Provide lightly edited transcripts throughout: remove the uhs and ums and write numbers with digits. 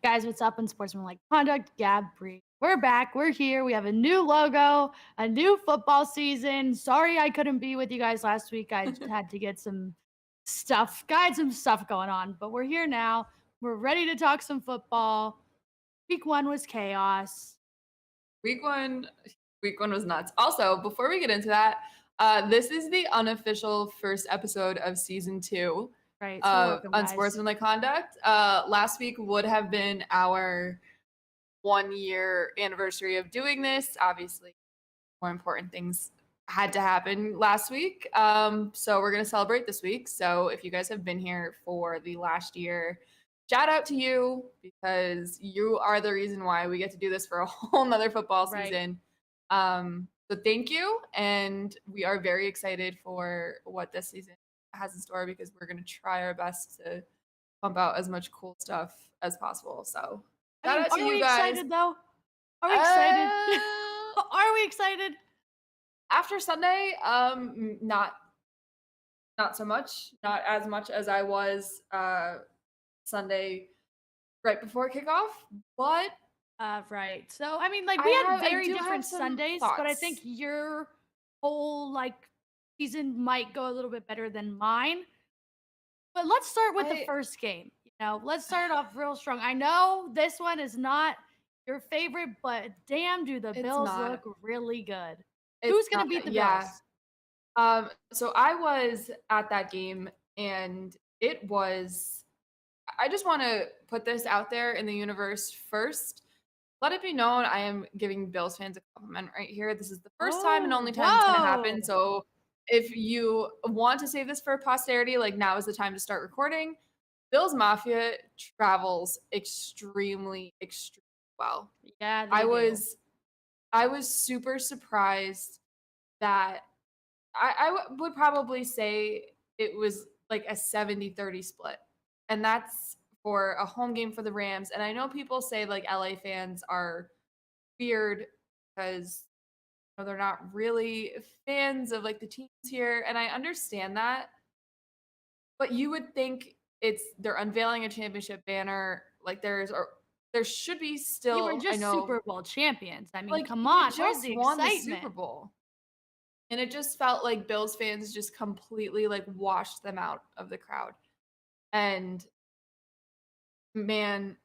Guys, what's up? Unsportsmanlike conduct, Gabb Bree. We're back. We're here. We have a new logo, a new football season. Sorry I couldn't be with you guys last week. I had to get some some stuff going on. But we're here now. We're ready to talk some football. Week 1 was chaos. Week one, week one was nuts. Also, before we get into that, this is the unofficial first episode of season 2 Right. So of welcome, guys. Unsportsmanlike Conduct. Last week would have been our 1-year anniversary of doing this. Obviously, more important things had to happen last week. So we're gonna celebrate this week. So if you guys have been here for the last year, shout out to you because you are the reason why we get to do this for a whole nother football season. So thank you. And we are very excited for what this season has in store because we're going to try our best to pump out as much cool stuff as possible. So shout out to you guys. Excited though? Are we excited? Are we excited? After Sunday, not so much, not as much as I was Sunday right before kickoff, but right. So I mean, like we had very different Sundays, but I think thoughts. your whole season might go a little bit better than mine. But let's start with the first game. Let's start off real strong. I know this one is not your favorite, but damn, do the Bills look really good. Who's gonna beat the Bills? So I was at that game, and it was. I just want to put this out there in the universe first. Let it be known I am giving Bills fans a compliment right here. This is the first time and only time it's going to happen. So if you want to save this for posterity, like now is the time to start recording. Bills Mafia travels extremely well. Yeah, I was super surprised that I would probably say it was like a 70-30 split. And that's for a home game for the Rams. And I know people say like LA fans are weird because they're not really fans of like the teams here. And I understand that. But you would think they're unveiling a championship banner. Like there should be still. You were just Super Bowl champions. I mean, like, come on, just the won excitement. the Super Bowl. And it just felt like Bills fans just completely like washed them out of the crowd. And man,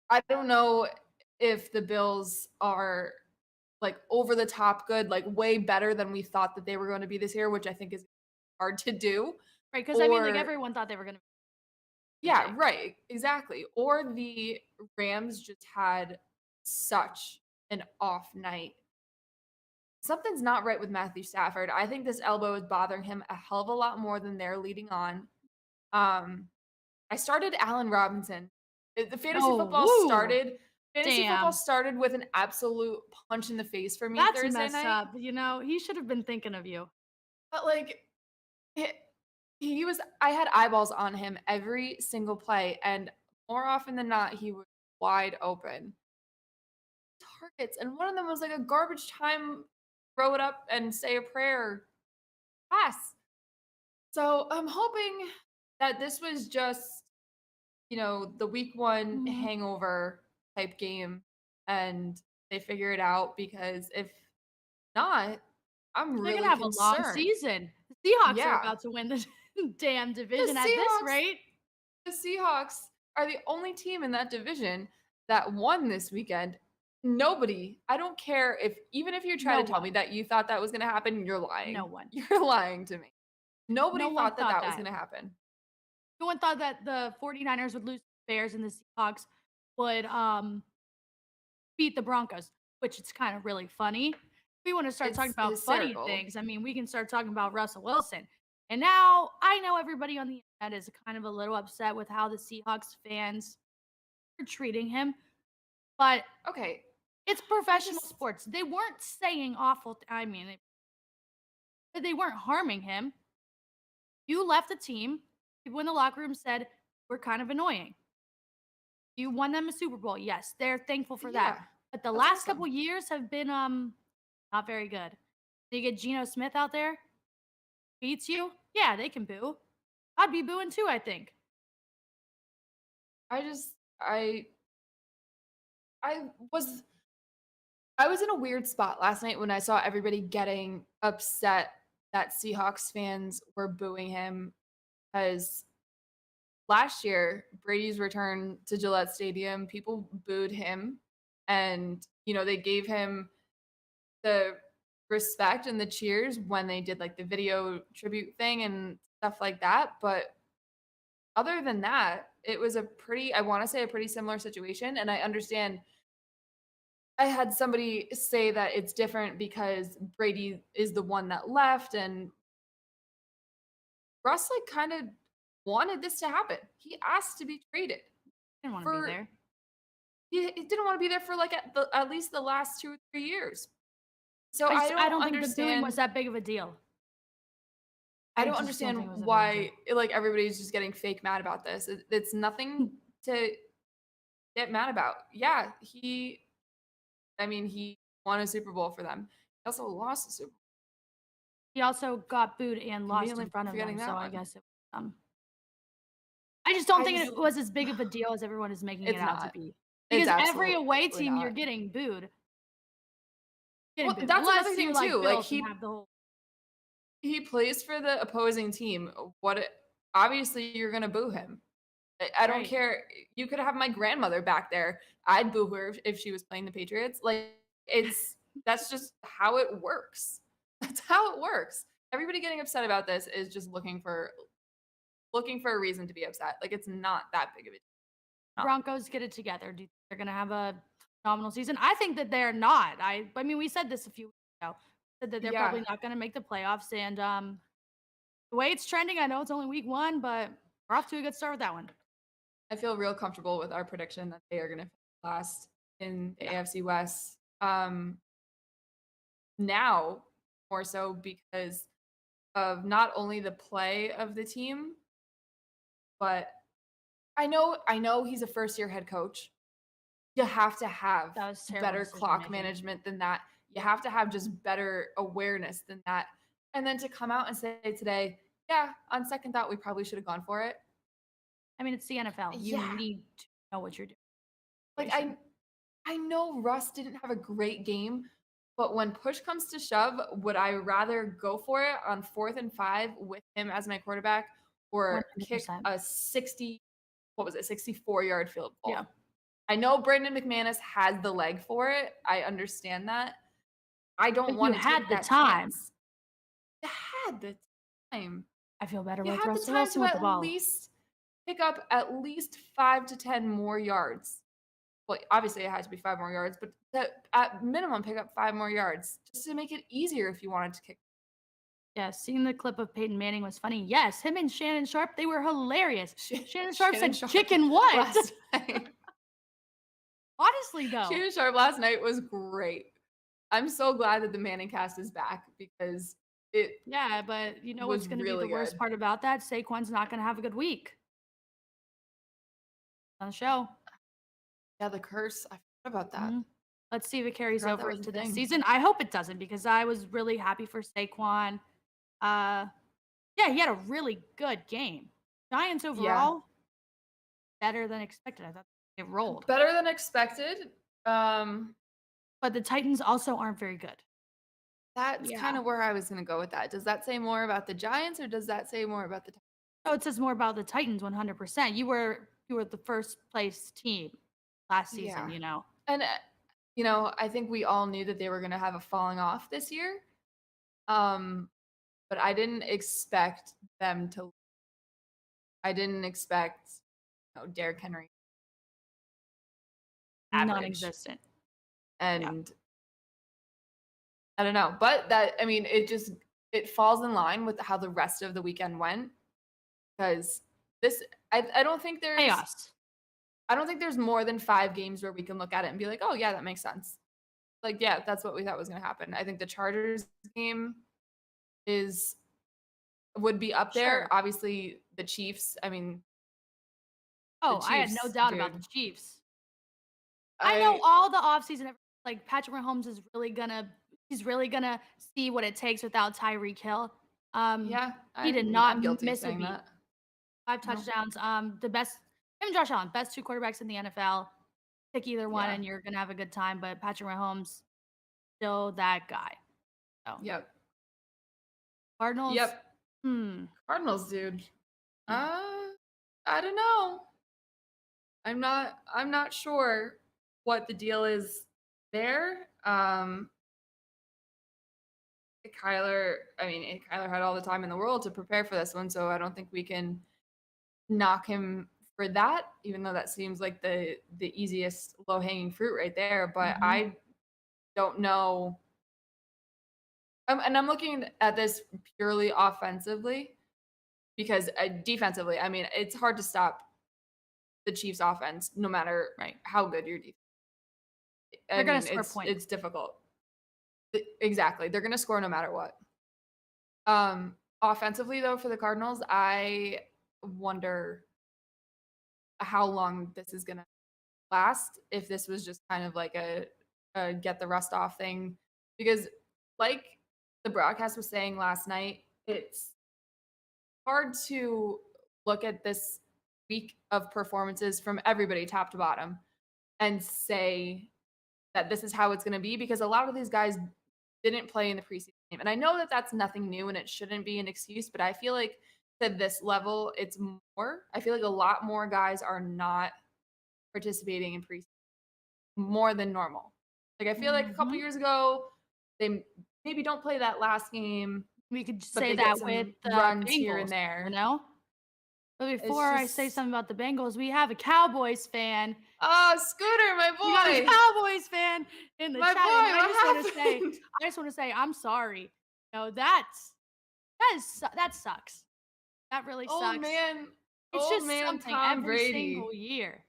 I don't know if the Bills are like over the top good, like way better than we thought that they were going to be this year, which I think is hard to do. Right, because I mean, like everyone thought they were going to be. Yeah, right, exactly. Or the Rams just had such an off night. Something's not right with Matthew Stafford. I think this elbow is bothering him a hell of a lot more than they're leading on. I started Allen Robinson. The fantasy football started. Fantasy football started with an absolute punch in the face for me Thursday messed night. Up. He should have been thinking of you. But like, he was. I had eyeballs on him every single play, and more often than not, he was wide open. Targets, and one of them was like a garbage time, throw it up and say a prayer pass. So I'm hoping that this was just, the week 1 hangover type game and they figure it out, because if not, I'm really gonna have concerned. a long season. The Seahawks are about to win the damn division at this rate. The Seahawks are the only team in that division that won this weekend. Nobody, I don't care even if you're trying to tell me that you thought that was going to happen, you're lying. No one. You're lying to me. Nobody thought that was going to happen. No one thought that the 49ers would lose to the Bears and the Seahawks would beat the Broncos, which it's kind of really funny. We want to start talking about funny things. I mean, we can start talking about Russell Wilson. And now I know everybody on the internet is kind of a little upset with how the Seahawks fans are treating him. But okay, it's professional sports. They weren't saying awful. They weren't harming him. You left the team. People in the locker room said, we're kind of annoying. You won them a Super Bowl. Yes, they're thankful for that. But the last couple years have been not very good. You get Geno Smith out there, beats you. Yeah, they can boo. I'd be booing too, I think. I I was I was in a weird spot last night when I saw everybody getting upset that Seahawks fans were booing him because last year, Brady's return to Gillette Stadium, people booed him and, they gave him the respect and the cheers when they did like the video tribute thing and stuff like that, but other than that, it was I want to say a pretty similar situation, and I understand. I had somebody say that it's different because Brady is the one that left, and Russ like kind of wanted this to happen. He asked to be traded Didn't want to be for there. he didn't want to be there for like at least the last 2 or 3 years. So I don't think the booing was that big of a deal. I don't understand why like everybody's just getting fake mad about this. It's nothing to get mad about. Yeah, he won a Super Bowl for them. He also lost the Super Bowl. He also got booed and lost in front of them, so I guess it was, I just don't think it was as big of a deal as everyone is making it out to be. Because every away team you're getting booed. Well, that's another thing too. Like he plays for the opposing team. Obviously you're gonna boo him. I don't care. You could have my grandmother back there. I'd boo her if she was playing the Patriots. Like that's just how it works. That's how it works. Everybody getting upset about this is just looking for a reason to be upset. Like it's not that big of a deal. Broncos get it together. Do you think they're gonna have a phenomenal season? I think that they're not. I mean, we said this a few weeks ago. Said that they're probably not gonna make the playoffs. And the way it's trending, I know it's only week 1, but we're off to a good start with that one. I feel real comfortable with our prediction that they are going to last in the AFC West. Now, more so because of not only the play of the team, but I know he's a first-year head coach. You have to have better clock management than that. You have to have just better awareness than that. And then to come out and say today, yeah, on second thought, we probably should have gone for it. I mean, it's the NFL. You need to know what you're doing. Like I know Russ didn't have a great game, but when push comes to shove, would I rather go for it on 4th and 5 with him as my quarterback or 100%. Kick a 64-yard field goal? Yeah. I know Brandon McManus has the leg for it. I understand that. I don't want to take that chance. You had the time. I feel better with Russell Wilson with the ball. At least pick up at least 5 to 10 more yards. Well, obviously it had to be 5 more yards, but at minimum pick up 5 more yards just to make it easier if you wanted to kick. Yeah, seeing the clip of Peyton Manning was funny. Yes, him and Shannon Sharpe, they were hilarious. Shannon Sharpe said, "Chicken what?" Honestly, though. Shannon Sharpe last night was great. I'm so glad that the Manning cast is back because Yeah, but you know what's going to be the worst part about that? Saquon's not going to have a good week on the show. Yeah, the curse. I forgot about that. Mm-hmm. Let's see if it carries over into this season. I hope it doesn't because I was really happy for Saquon. Yeah, he had a really good game. Giants overall, better than expected. I thought it rolled. Better than expected. But the Titans also aren't very good. That's kind of where I was going to go with that. Does that say more about the Giants or does that say more about the Titans? Oh, it says more about the Titans 100%. You were the first place team last season, you know. And I think we all knew that they were going to have a falling off this year. But I didn't expect them to. I didn't expect, Derrick Henry. Non-existent. And I don't know, but it falls in line with how the rest of the weekend went because I don't think there's chaos. I don't think there's more than 5 games where we can look at it and be like, oh yeah, that makes sense. Like, yeah, that's what we thought was going to happen. I think the Chargers game would be up there. Sure. Obviously the Chiefs, I had no doubt about the Chiefs. I know all the offseason, like Patrick Mahomes is really gonna see what it takes without Tyreek Hill. He did not miss a beat. 5 touchdowns. The best, him and Josh Allen, best 2 quarterbacks in the NFL. Pick either one, Yeah. and you're gonna have a good time. But Patrick Mahomes, still that guy. So Yep. Cardinals. Yep. Hmm. Cardinals, dude. Mm. I don't know. I'm not sure what the deal is there. Kyler had all the time in the world to prepare for this one, so I don't think we can knock him for that, even though that seems like the easiest low-hanging fruit right there. But Mhm. I don't know. And I'm looking at this purely offensively because defensively, I mean, it's hard to stop the Chiefs' offense no matter Right. how good your defense. I They're gonna mean, score points. it's difficult. Exactly. They're going to score no matter what. Offensively though, for the Cardinals, I wonder how long this is going to last. If this was just kind of like a get the rust off thing, because like the broadcast was saying last night, it's hard to look at this week of performances from everybody top to bottom and say that this is how it's going to be, because a lot of these guys didn't play in the preseason game. And I know that that's nothing new and it shouldn't be an excuse, but I feel like at this level, it's more. I feel like a lot more guys are not participating in preseason more than normal. Like, I feel like a couple Mhm. years ago, they maybe don't play that last game, We could but say they get that with some the runs here and Bengals, you there. know? But It's before I say just, something about the Bengals, we have a Cowboys fan. oh, Scooter, my We got a boy. Cowboys fan in the My boy, chat, and what happened? I just wanna say I'm sorry. No, that sucks. That really Old sucks. man, It's old just man something Tom every single Brady. year.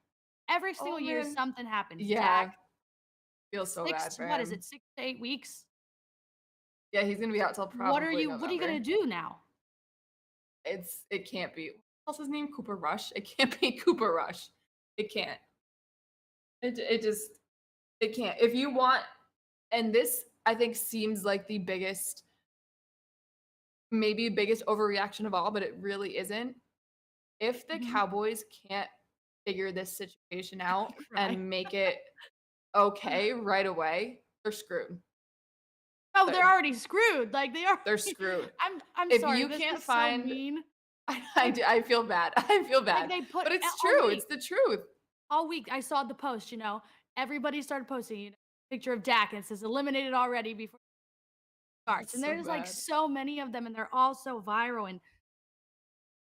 Every single Old year man, something happens. Dak, yeah, feel so bad for what is it, him. 6 to 8 weeks? Yeah, he's gonna be out till probably What are you gonna November. do now? It can't be. What's his name? Cooper Rush. It can't be Cooper Rush. It can't. It just it can't. If you want, and this I think seems like the biggest, maybe biggest overreaction of all, but it really isn't. If the Mhm. Cowboys can't figure this situation out Cry. and make it okay right away, they're screwed. Oh, they're They're already screwed, like, they are they're screwed. I'm If sorry, you this can't is so find, mean. I Like do, I feel bad. I feel like, bad. they put But it's all true. week It's the truth. all week, I saw the post, everybody started posting, picture of Dak, and it says, "Eliminated already before it starts," It's and so there's, like, bad. so many of them, and they're all so viral, and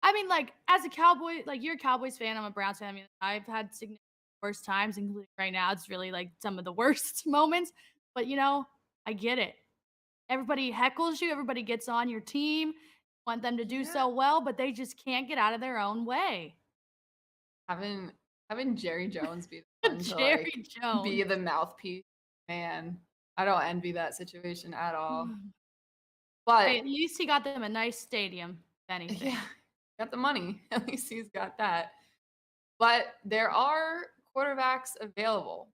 I mean, like, as a Cowboy like, you're a Cowboys fan, I'm a Browns fan, I mean, I've had significant worst times, including right now, it's really, like, some of the worst moments, but, I get it. Everybody heckles you, everybody gets on your team, want them to do Yeah. so well, but they just can't get out of their own way. Having having Jerry Jones be the one to like Jerry be Jones. the mouthpiece, man, I don't envy that situation at all. But Hey, at least he got them a nice stadium, if yeah, anything. got the money. At least he's got that. But there are quarterbacks available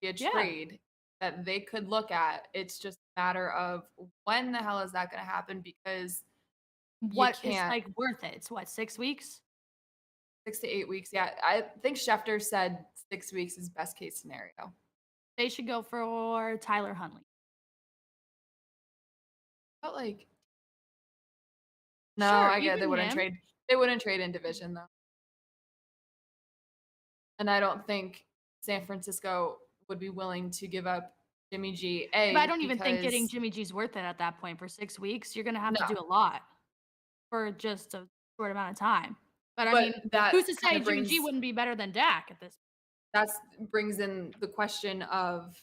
via Yeah. trade that they could look at. It's just a matter of when the hell is that going to happen, because you What is, can't. like, worth it? It's what, 6 weeks? 6 to 8 weeks. Yeah, I think Schefter said 6 weeks is best case scenario. They should go for Tyler Huntley. But like, no, Sure, I get they even wouldn't him. trade. They wouldn't trade in division though, and I don't think San Francisco would be willing to give up Jimmy G. But I A don't even think getting because Jimmy G's worth it at that point for 6 weeks. You're gonna have to no, do a lot for just a short amount of time. But I but mean, that who's to kind say of Jimmy G brings wouldn't be better than Dak at this. that's brings in the question of,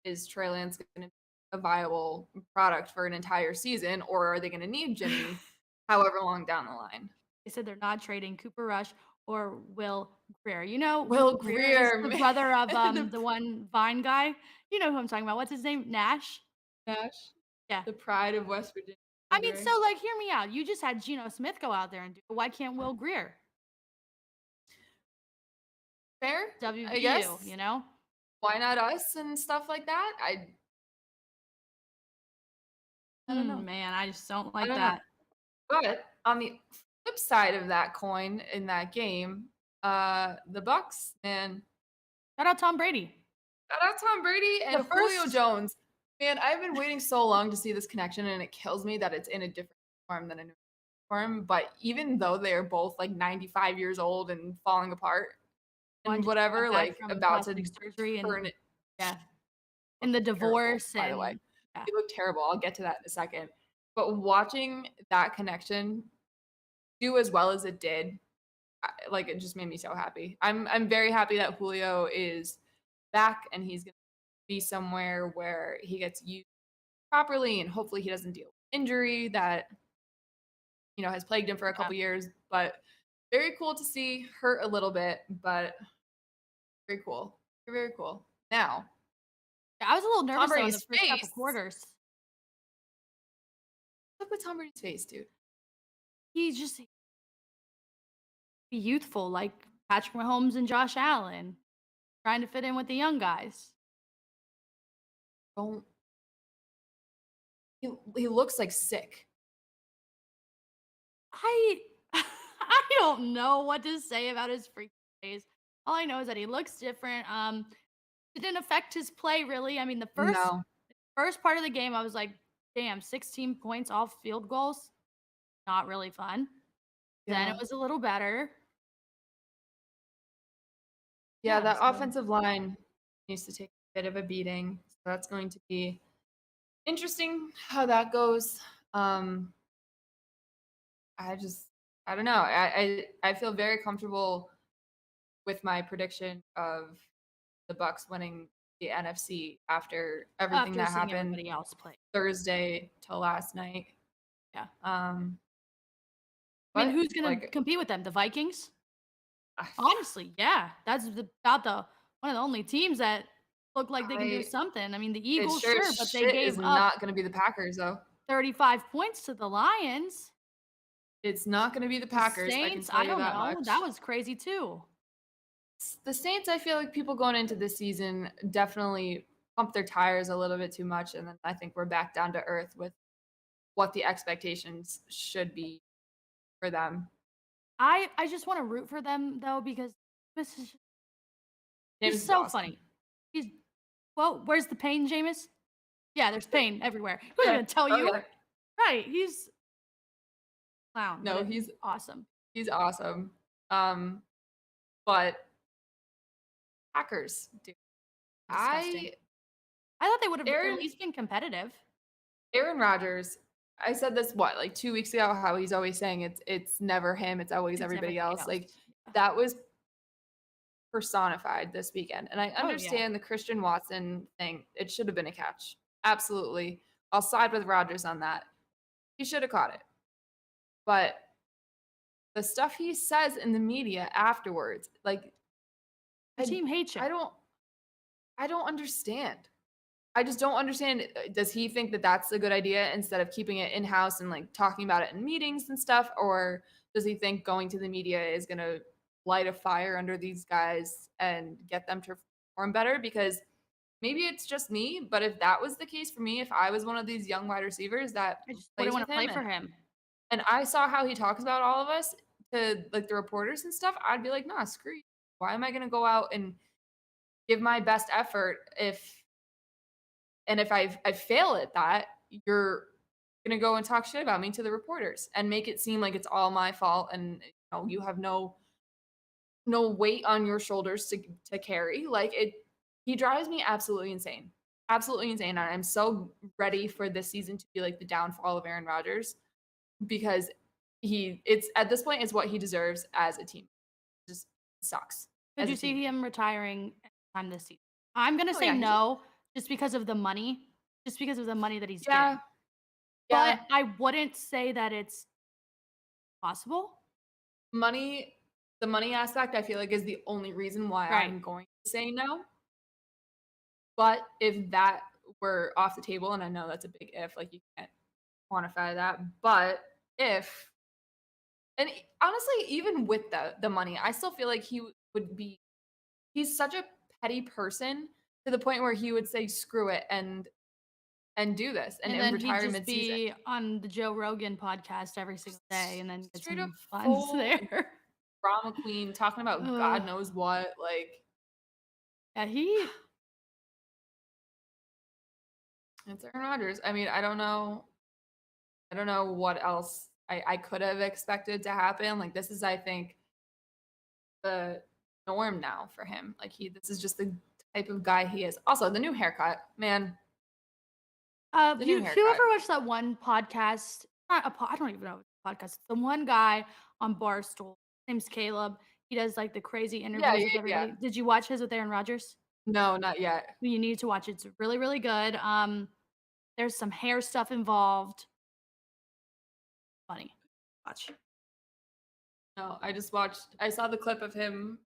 is Trey Lance going to be a viable product for an entire season, or are they going to need Jimmy however long down the line? They said they're not trading Cooper Rush or Will Greer. Will Will Greer is Greer, the man, brother of the the one Vine guy. You know who I'm talking about. What's his name? Nash? Nash, Yeah. the pride of West Virginia. I mean, Greer. so like hear me out. You just had Geno Smith go out there and do it. Why can't Will Greer? Fair, I WVU, guess. you know? Why not us and stuff like that? I don't know. Man, I just don't I like don't know. that. But on the flip side of that coin in that game, the Bucs, man, Shout out Tom Brady. Shout out Tom Brady The and Julio first Jones. Man, I've been waiting so long to see this connection, and it kills me that it's in a different form than a new form. But even though they are both like 95 years old and falling apart one and just got whatever, back like from about to plastic surgery turn and it yeah, and the terrible, divorce by the way. and yeah. They look terrible. I'll get to that in a second. But watching that connection do as well as it did, like it just made me so happy. I'm very happy that Julio is back and he's gonna be somewhere where he gets used properly and hopefully he doesn't deal with injury that has plagued him for a Yeah. couple years. But very cool to see, hurt a little bit, but very cool. Very cool. Now, Yeah, I was a little Tom nervous though in the Brady's first couple face. quarters. Look at Tom Brady's face, dude. He's just youthful, like Patrick Mahomes and Josh Allen, trying to fit in with the young guys. Don't he looks like sick. I I don't know what to say about his freak face. All I know is that he looks different. It didn't affect his play really. I mean, the No. first part of the game, I was like, damn, 16 points off field goals. Not really fun. Then it Yeah. was a little better. Yeah, Yeah, that so offensive line needs to take a bit of a beating. So that's going to be interesting how that goes. I just I don't know. I feel very comfortable with my prediction of the Bucs winning the NFC after everything after that seeing happened everybody else play. Thursday till last night. Yeah. I mean, But who's gonna like compete with them? The Vikings? I Honestly, yeah. That's about the one of the only teams that look like they can do I- something. I mean, the it Eagles, sure sure, as but they shit gave is up not going to be the Packers though. 35 points to the Lions. It's not going to be the The Packers, I can Saints, tell I you don't that know. much. That was crazy too. The Saints, I feel like people going into this season definitely pump their tires a little bit too much, and then I think we're back down to earth with what the expectations should be for them. I just want to root for them though because this is James he's is so awesome. funny. He's well, where's the pain, Jameis? Yeah, there's pain everywhere. Who's Yeah. gonna tell Oh you? yeah. Right, he's clown, but No, it's awesome. he's awesome. But Packers, dude. Disgusting. I I thought they would have at Aaron least been competitive. Aaron Rodgers. I said this what like 2 weeks ago. How he's always saying it's never him. It's always It's everybody everybody else. else. Like Yeah. that was personified this weekend. And I Oh yeah. understand the Christian Watson thing. It should have been a catch. Absolutely. I'll side with Rodgers on that. He should have caught it. But the stuff he says in the media afterwards, like The team hates you. I don't understand. I just don't understand. Does he think that that's a good idea instead of keeping it in house and like talking about it in meetings and stuff? Or does he think going to the media is going to light a fire under these guys and get them to perform better? Because maybe it's just me, but if that was the case for me, if I was one of these young wide receivers that I just wouldn't plays want with to play him for him. and I saw how he talks about all of us to like the reporters and stuff, I'd be like, nah, screw you. Why am I going to go out and give my best effort if I fail at that, you're gonna go and talk shit about me to the reporters and make it seem like it's all my fault and you have no weight on your shoulders to carry. Like he drives me absolutely insane. Absolutely insane. And I'm so ready for this season to be like the downfall of Aaron Rodgers because it's at this point it's what he deserves as a team. It just sucks. Could As you a team. see him retiring anytime this season? I'm gonna Oh say yeah, no, just because of the money. Just because of the money that he's yeah, getting. yeah. But I wouldn't say that it's possible. Money, the money aspect, I feel like is the only reason why Right. I'm going to say no. But if that were off the table, and I know that's a big if, like you can't quantify that, but if, and honestly, even with the money, I still feel like he would be. He's such a petty person to the point where he would say screw it and do this and And then he'd retire just mid-season. be on the Joe Rogan podcast every single day and then get Straight up some funds full there. drama queen talking about God Ugh. knows what, like Yeah, It's Aaron Rodgers. I mean, I don't know. I don't know what else I could have expected to happen. Like this is, I think, the norm now for him. Like this is just the type of guy he is. Also, the new haircut, man. The new you haircut. ever watch that one podcast? Not a I don't even know if it's a podcast. The one guy on Barstool, his name's Caleb. He does like the crazy Yeah, interviews yeah, with yeah. everybody. Did you watch his with Aaron Rodgers? No, not yet. You need to watch it. It's really, really good. There's some hair stuff involved. Funny. Watch. No, I just watched. I saw the clip of him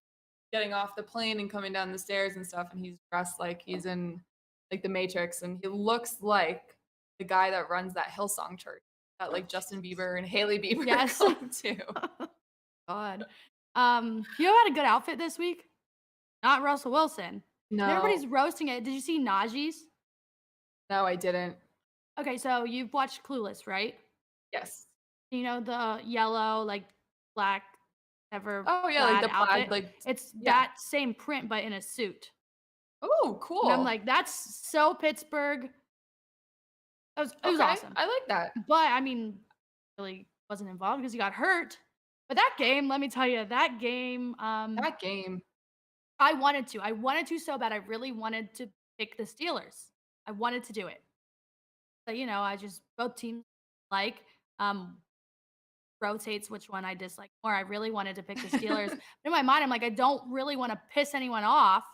getting off the plane and coming down the stairs and stuff, and he's dressed like he's in like the Matrix, and he looks like the guy that runs that Hillsong church that like Justin Bieber and Haley Bieber Yes. go to. God. You had a good outfit this week? Not Russell Wilson. No, And everybody's roasting it. Did you see Najee's? no, I didn't. Okay, so you've watched Clueless, right? Yes. You know the yellow, like black, ever Oh yeah, like plaid the plaid, outfit? like It's yeah. that same print, but in a suit. Oh, cool. And I'm like, that's so Pittsburgh. It was okay, awesome. I like that. But I mean, really wasn't involved because he got hurt. But that game, let me tell you, that game, That game. I wanted to. I wanted to so bad. I really wanted to pick the Steelers. I wanted to do it. But I just both teams like um rotates which one I dislike more. I really wanted to pick the Steelers. But in my mind, I'm like, I don't really want to piss anyone off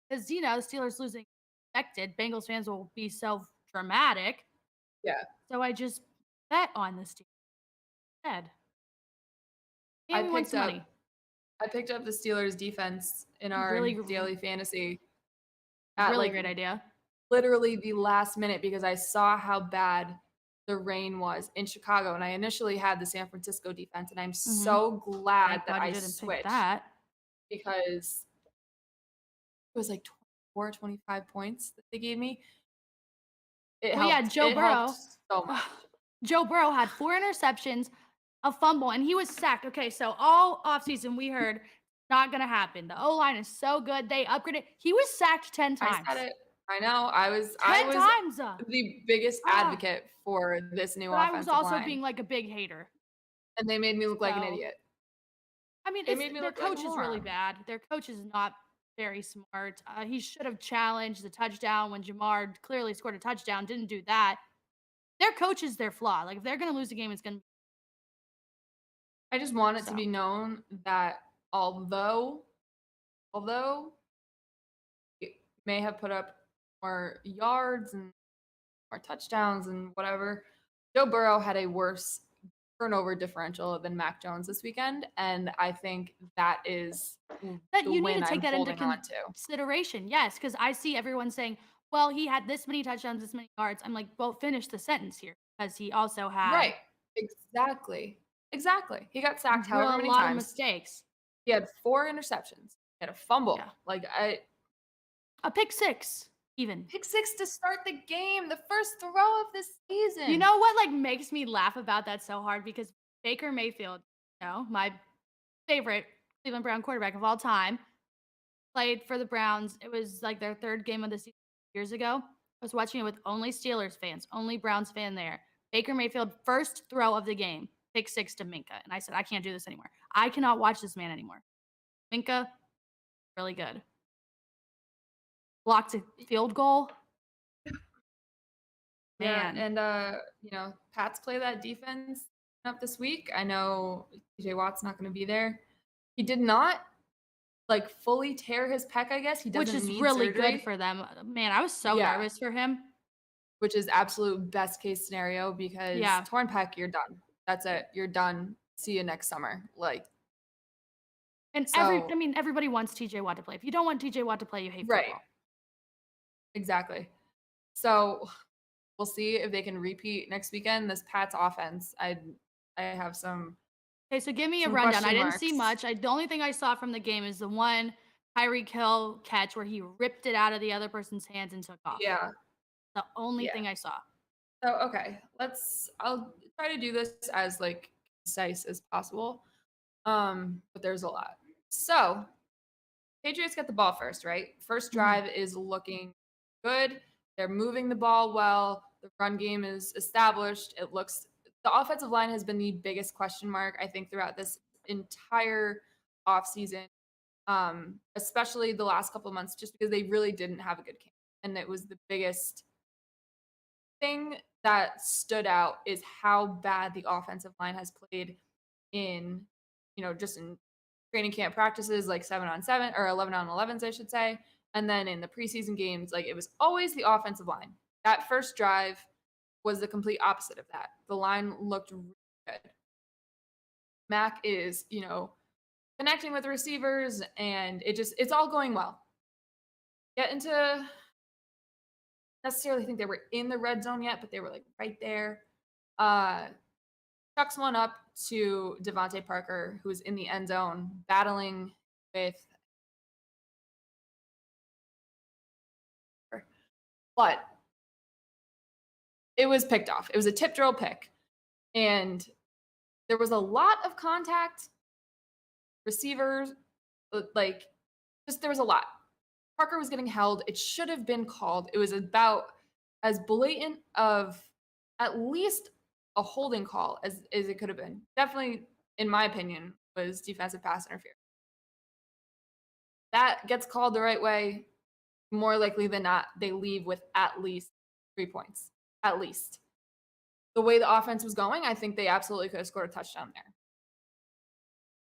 because the Steelers losing expected. Bengals fans will be so dramatic. Yeah. So I just bet on the Steelers. Instead. I Maybe won picked some up money. I picked up the Steelers defense in our Really, daily fantasy at really like great idea. literally the last minute because I saw how bad the rain was in Chicago, and I initially had the San Francisco defense, and I'm so glad Thank that God I you didn't pick switched that. because it was like 24, 25 points that they gave me. It Well, yeah, helped. Joe It Burrow. helped so much. Joe Burrow had 4 interceptions, a fumble, and he was sacked. Okay, so all offseason we heard not going to happen. The O-line is so good. They upgraded. He was sacked 10 times. I said it. I know. I 10 was times. the biggest advocate for this new But I was offensive also line, being like a big hater. and they made me look like an So, idiot. I mean, They made me their look like a coach is really moron. bad. Their coach is not very smart. He should have challenged the touchdown when Jamar clearly scored a touchdown. Didn't do that. Their coach is their flaw. Like if they're going to lose the game, it's going to I just want it to So. be known that although it may have put up more yards and more touchdowns and whatever, Joe Burrow had a worse turnover differential than Mac Jones this weekend, and I think that is that the you need win to take I'm that into holding on to. consideration. Yes, because I see everyone saying, "Well, he had this many touchdowns, this many yards." I'm like, "Well, finish the sentence here," because he also had Right. Exactly. Exactly. He got sacked a however many lot of times. mistakes. He had 4 interceptions. He had a fumble. Yeah. Like A pick six, even. pick 6 to start the game, the first throw of the season. You know what like makes me laugh about that so hard because Baker Mayfield, my favorite Cleveland Brown quarterback of all time, played for the Browns. It was like their 3rd game of the season years ago. I was watching it with only Steelers fans, only Browns fan there. Baker Mayfield, first throw of the game, pick 6 to Minka. And I said, I can't do this anymore. I cannot watch this man anymore. Minka, really good. Blocked a field goal. Yeah, Man. and Pats play that defense up this week. I know TJ Watt's not going to be there. He did not like fully tear his pec, I guess. He doesn't Which is need really surgery, good for them. Man, I was so Yeah. nervous for him. which is absolute best case scenario because Yeah. torn pec, you're done. That's it. You're done. See you next summer. Like And So- everybody wants TJ Watt to play. If you don't want TJ Watt to play, you hate Right. football. Exactly. So we'll see if they can repeat next weekend. This Pats offense, I have some. Okay, so give me a Some rundown. I question didn't see marks. much. The only thing I saw from the game is the one Tyreek Hill catch where he ripped it out of the other person's hands and took off. Yeah. The only Yeah. thing I saw. So okay, I'll try to do this as like concise as possible. But there's a lot. So Patriots get the ball first, right? First drive is looking good. They're moving the ball well. The run game is established. The offensive line has been the biggest question mark, I think, throughout this entire offseason, especially the last couple of months, just because they really didn't have a good camp. And it was the biggest thing that stood out is how bad the offensive line has played in, just in training camp practices, like 7-on-7 or 11-on-11s, I should say. And then in the preseason games, like it was always the offensive line. That first drive was the complete opposite of that. The line looked really good. Mac is, connecting with receivers, and it's all going well. Get into necessarily think they were in the red zone yet, but they were like right there. Chucks one up to Devontae Parker, who was in the end zone battling with. But it was picked off. It was a tip drill pick. And there was a lot of contact. Receivers, there was a lot. Parker was getting held. It should have been called. It was about as blatant of at least a holding call as it could have been. Definitely, in my opinion, was defensive pass interference. That gets called the right way. More likely than not, they leave with at least 3 points. At least. The way the offense was going, I think they absolutely could have scored a touchdown there.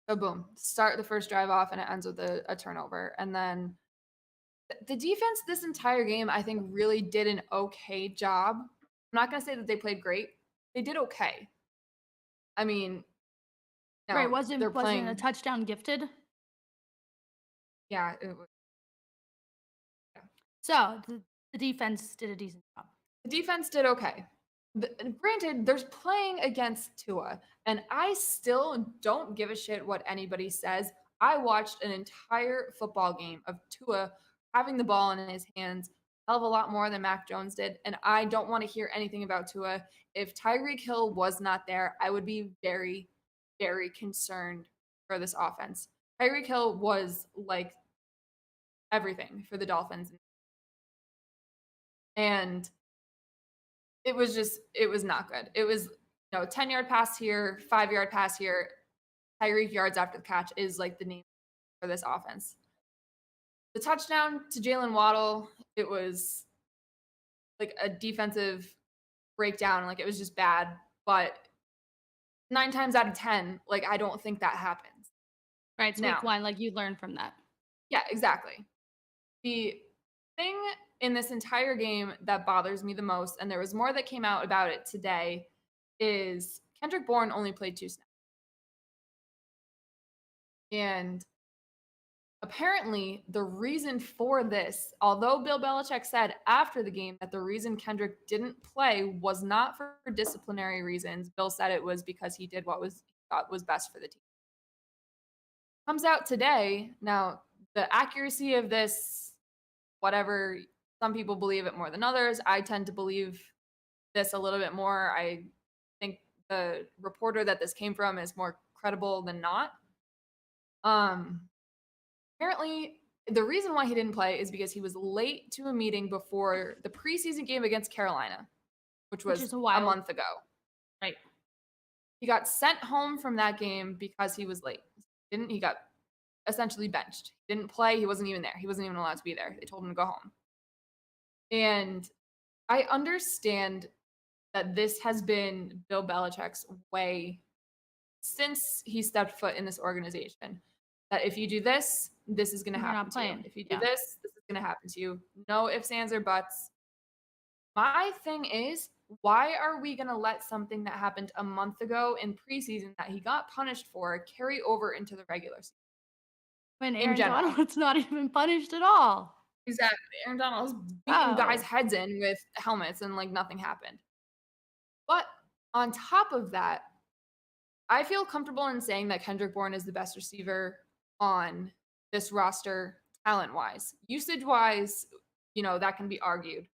So boom, start the first drive off and it ends with a turnover. And then the defense this entire game, I think, really did an okay job. I'm not going to say that they played great. They did okay. I mean, right, wasn't a touchdown gifted? Yeah, it was. Yeah. So the defense did a decent job. The defense did okay. Granted, there's playing against Tua, and I still don't give a shit what anybody says. I watched an entire football game of Tua having the ball in his hands a hell of a lot more than Mac Jones did, and I don't want to hear anything about Tua. If Tyreek Hill was not there, I would be very, very concerned for this offense. Tyreek Hill was like everything for the Dolphins. And it was not good. It was, 10-yard pass here, 5-yard pass here. Tyreek yards after the catch is like the name for this offense. The touchdown to Jalen Waddle, it was like a defensive breakdown. Like it was just bad. But 9 times out of 10, like I don't think that happens. Right, it's week 1. Like you learn from that. Yeah, exactly. The thing in this entire game that bothers me the most, and there was more that came out about it today, is Kendrick Bourne only played 2 snaps. And apparently the reason for this, although Bill Belichick said after the game that the reason Kendrick didn't play was not for disciplinary reasons, Bill said it was because he did what he thought was best for the team. Comes out today. Now, the accuracy of this, whatever, some people believe it more than others. I tend to believe this a little bit more. I think the reporter that this came from is more credible than not. Apparently, the reason why he didn't play is because he was late to a meeting before the preseason game against Carolina, which was a month ago. Right. He got sent home from that game because he was late. He got essentially benched. He didn't play. He wasn't even there. He wasn't even allowed to be there. They told him to go home. And I understand that this has been Bill Belichick's way since he stepped foot in this organization. That if you do this, this is going to happen to you. If you do this is going to happen to you. No ifs, ands, or buts. My thing is, why are we going to let something that happened a month ago in preseason that he got punished for carry over into the regular season? When Aaron Donald's not even punished at all. Exactly. Aaron Donald's beating guys' heads in with helmets and like nothing happened. But on top of that, I feel comfortable in saying that Kendrick Bourne is the best receiver on this roster talent-wise. Usage-wise, that can be argued.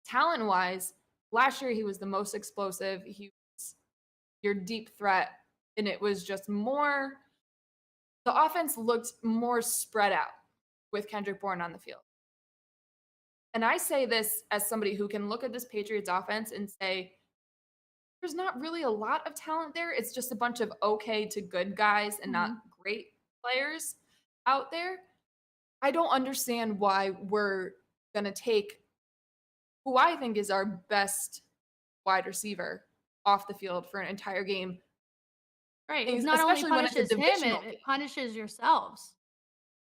Talent-wise, last year he was the most explosive. He was your deep threat, and it was just more – the offense looked more spread out. with Kendrick Bourne on the field. And I say this as somebody who can look at this Patriots offense and say, there's not really a lot of talent there. It's just a bunch of okay to good guys and not great players out there. I don't understand why we're going to take who I think is our best wide receiver off the field for an entire game. Right. It not only Especially when it's a punishes him, divisional it game. punishes yourselves.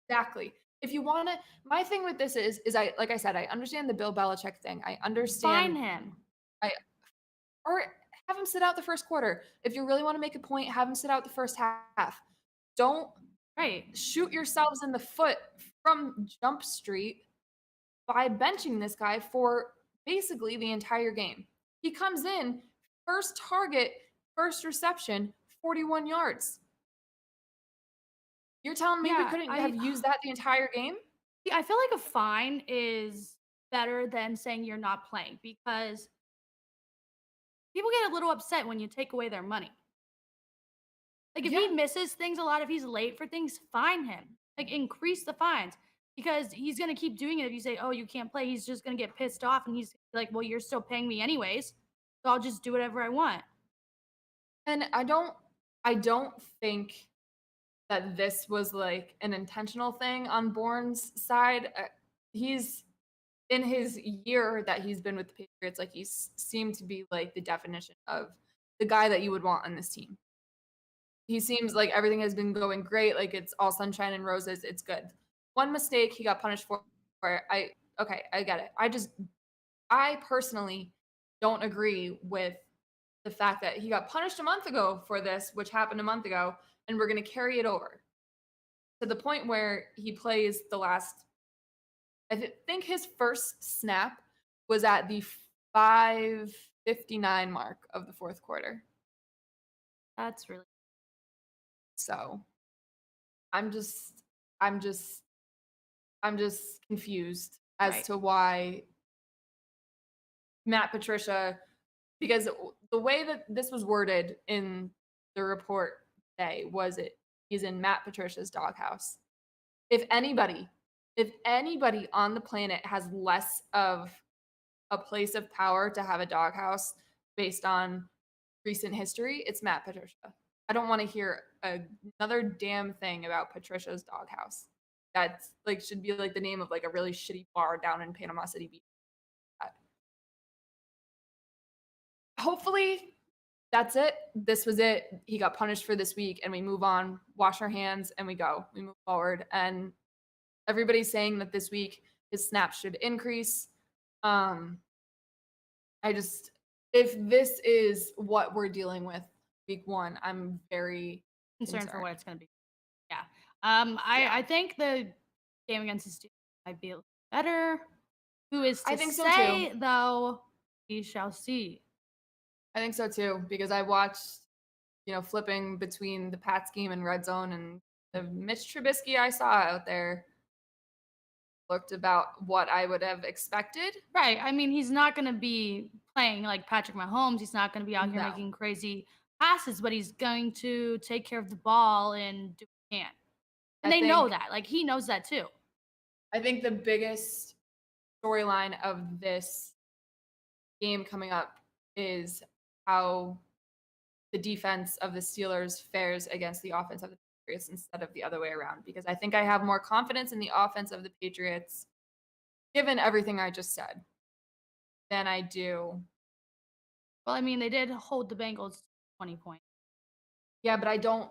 Exactly. If you want to, my thing with this is I like I said, I understand the Bill Belichick thing. I Fine understand him. or have him sit out the first quarter. If you really want to make a point, have him sit out the first half. Don't Right. shoot yourselves in the foot from Jump Street by benching this guy for basically the entire game. He comes in, first target, first reception, 41 yards. You're telling me we couldn't have used that the entire game? I feel like a fine is better than saying you're not playing because people get a little upset when you take away their money. Like if he misses things a lot, if he's late for things, fine him. Like increase the fines because he's gonna keep doing it. If you say, "Oh, you can't play," he's just gonna get pissed off and he's like, "Well, you're still paying me anyways, so I'll just do whatever I want." And I don't think that this was like an intentional thing on Bourne's side. He's in his year that he's been with the Patriots, like he's seemed to be like the definition of the guy that you would want on this team. He seems like everything has been going great, like it's all sunshine and roses, it's good. One mistake he got punished for. I get it. I personally don't agree with the fact that he got punished a month ago for this, which happened a month ago, and we're going to carry it over to the point where he plays the last. Think his first snap was at the 5:59 mark of the fourth quarter. That's really So I'm just I'm just I'm just confused as to why Matt Patricia, because the way that this was worded in the report today was he's in Matt Patricia's doghouse. If anybody on the planet has less of a place of power to have a doghouse based on recent history, it's Matt Patricia. I don't want to hear another damn thing about Patricia's doghouse. That's like should be like the name of like a really shitty bar down in Panama City Beach. Hopefully that's it. This was it. He got punished for this week and we move on, wash our hands and we go. We move forward. And everybody's saying that this week his snaps should increase. If this is what we're dealing with week one, I'm very concerned for what it's going to be. Yeah. I think the game against the Steelers might be a little better. Who is to say, though, we shall see. I think so too, because I watched, flipping between the Pats game and Red Zone, and the Mitch Trubisky I saw out there looked about what I would have expected. Right. I mean, he's not going to be playing like Patrick Mahomes. He's not going to be out here making crazy passes, but he's going to take care of the ball and do what he can. And they know that. Like, he knows that too. I think the biggest storyline of this game coming up is how the defense of the Steelers fares against the offense of the Patriots instead of the other way around, because I think I have more confidence in the offense of the Patriots, given everything I just said, than I do. Well, I mean, they did hold the Bengals 20 points. Yeah, but I don't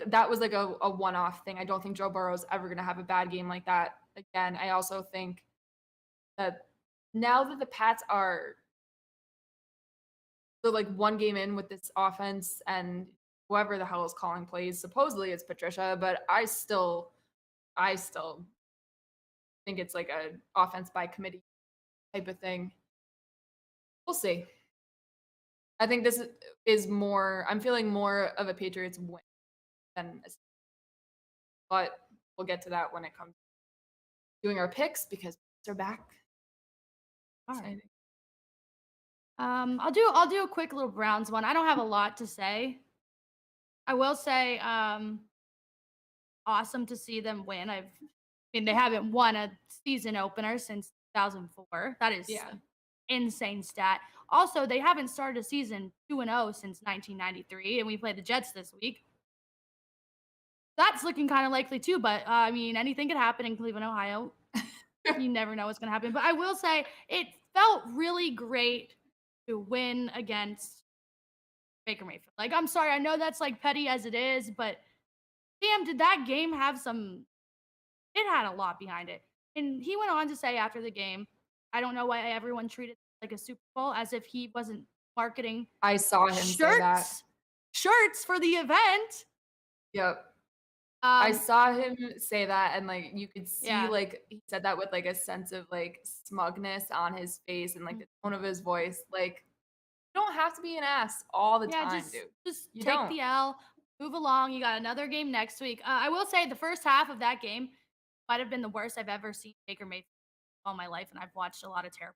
that was like a one-off thing. I don't think Joe Burrow's ever going to have a bad game like that again. I also think that now that the Pats are like one game in with this offense and whoever the hell is calling plays, supposedly it's Patricia, but I still think it's like a offense by committee type of thing. We'll see. I think this is more, I'm feeling more of a Patriots win than this. But we'll get to that when it comes to doing our picks because they're back. All right. I'll do a quick little Browns one. I don't have a lot to say. I will say, awesome to see them win. I've mean, they haven't won a season opener since 2004. That is Yeah. insane stat. Also, they haven't started a season 2-0 since 1993, and we play the Jets this week. That's looking kind of likely too, but I mean, anything could happen in Cleveland, Ohio. You never know what's going to happen. But I will say it felt really great to win against Baker Mayfield. Like, I'm sorry, I know that's like petty as it is, but damn, did that game have some? It had a lot behind it. And he went on to say after the game, I don't know why everyone treated it like a Super Bowl as if he wasn't marketing I saw him say that. shirts for the event. Yep. I saw him say that, and like you could see, Yeah. like he said that with like a sense of like smugness on his face and like the tone of his voice. Like, you don't have to be an ass all the time, dude. Just You take don't. the L, move along. You got another game next week. I will say the first half of that game might have been the worst I've ever seen Baker Mayfield all my life, and I've watched a lot of terrible.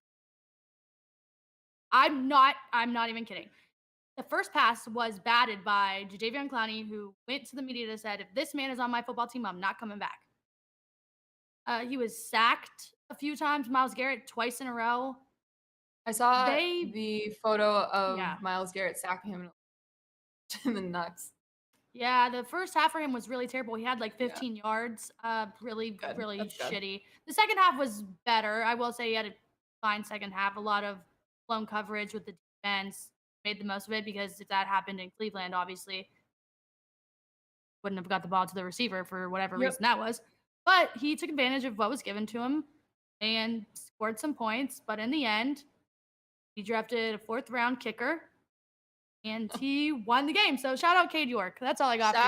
I'm not even kidding. The first pass was batted by Jadeveon Clowney, who went to the media and said, "If this man is on my football team, I'm not coming back." He was sacked a few times. Myles Garrett twice in a row. I saw the photo of Yeah. Myles Garrett sacking him in the nuts. Yeah, the first half for him was really terrible. He had like 15 yards. Really Good. really That's good. shitty. The second half was better. I will say he had a fine second half. A lot of blown coverage with the defense. Made the most of it because if that happened in Cleveland, obviously wouldn't have got the ball to the receiver for whatever Yep. reason that was. But he took advantage of what was given to him and scored some points. But in the end, he drafted a 4th round kicker and he won the game. So shout out Cade York. That's all I got for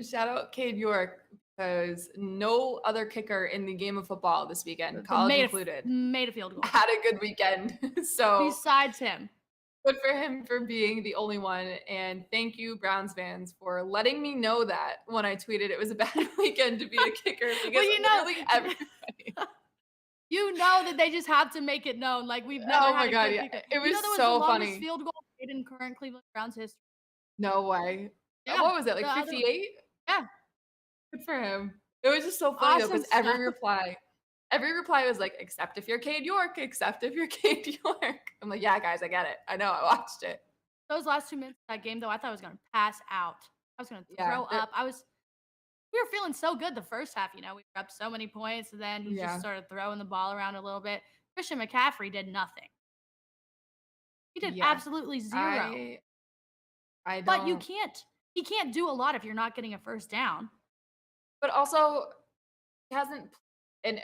you. Shout out Cade York, because no other kicker in the game of football this weekend, college included, made a field goal. had a good weekend. So besides him. Good for him for being the only one. And thank you, Browns fans, for letting me know that when I tweeted it was a bad weekend to be a kicker, because Well, literally everybody. You know that they just have to make it known. Like, we've never Oh had my a God, good yeah. kicker. It was that was so the longest funny. field goal made in current Cleveland Browns history. No way. Yeah, What was it, like 58? Yeah. Good for him. It was just so funny though, Awesome because every stuff. reply was like, except if you're Cade York, except if you're Cade York. I'm like, yeah, guys, I get it. I know, I watched it. Those last 2 minutes of that game, though, I thought I was going to pass out. I was going to throw Yeah, up. We were feeling so good the first half, you know. We were up so many points, and then he Yeah. just started throwing the ball around a little bit. Christian McCaffrey did nothing. He did absolutely zero. I don't. But he can't do a lot if you're not getting a first down. But also, he hasn't. And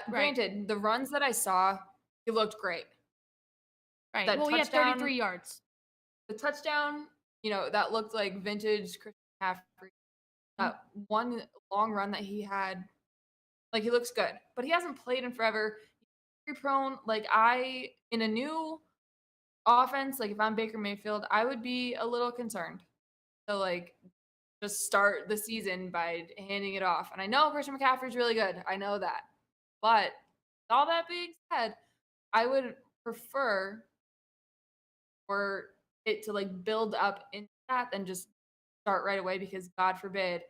granted, the runs that I saw, he looked great. Right. That Well, he had touchdown- 33 yards. The touchdown, you know, that looked like vintage Christian McCaffrey. That one long run that he had, like, he looks good, but he hasn't played in forever. He's prone. Like, in a new offense, like if I'm Baker Mayfield, I would be a little concerned. So like, just start the season by handing it off. And I know Christian McCaffrey's really good. I know that. But with all that being said, I would prefer for it to like build up into that than just start right away, because God forbid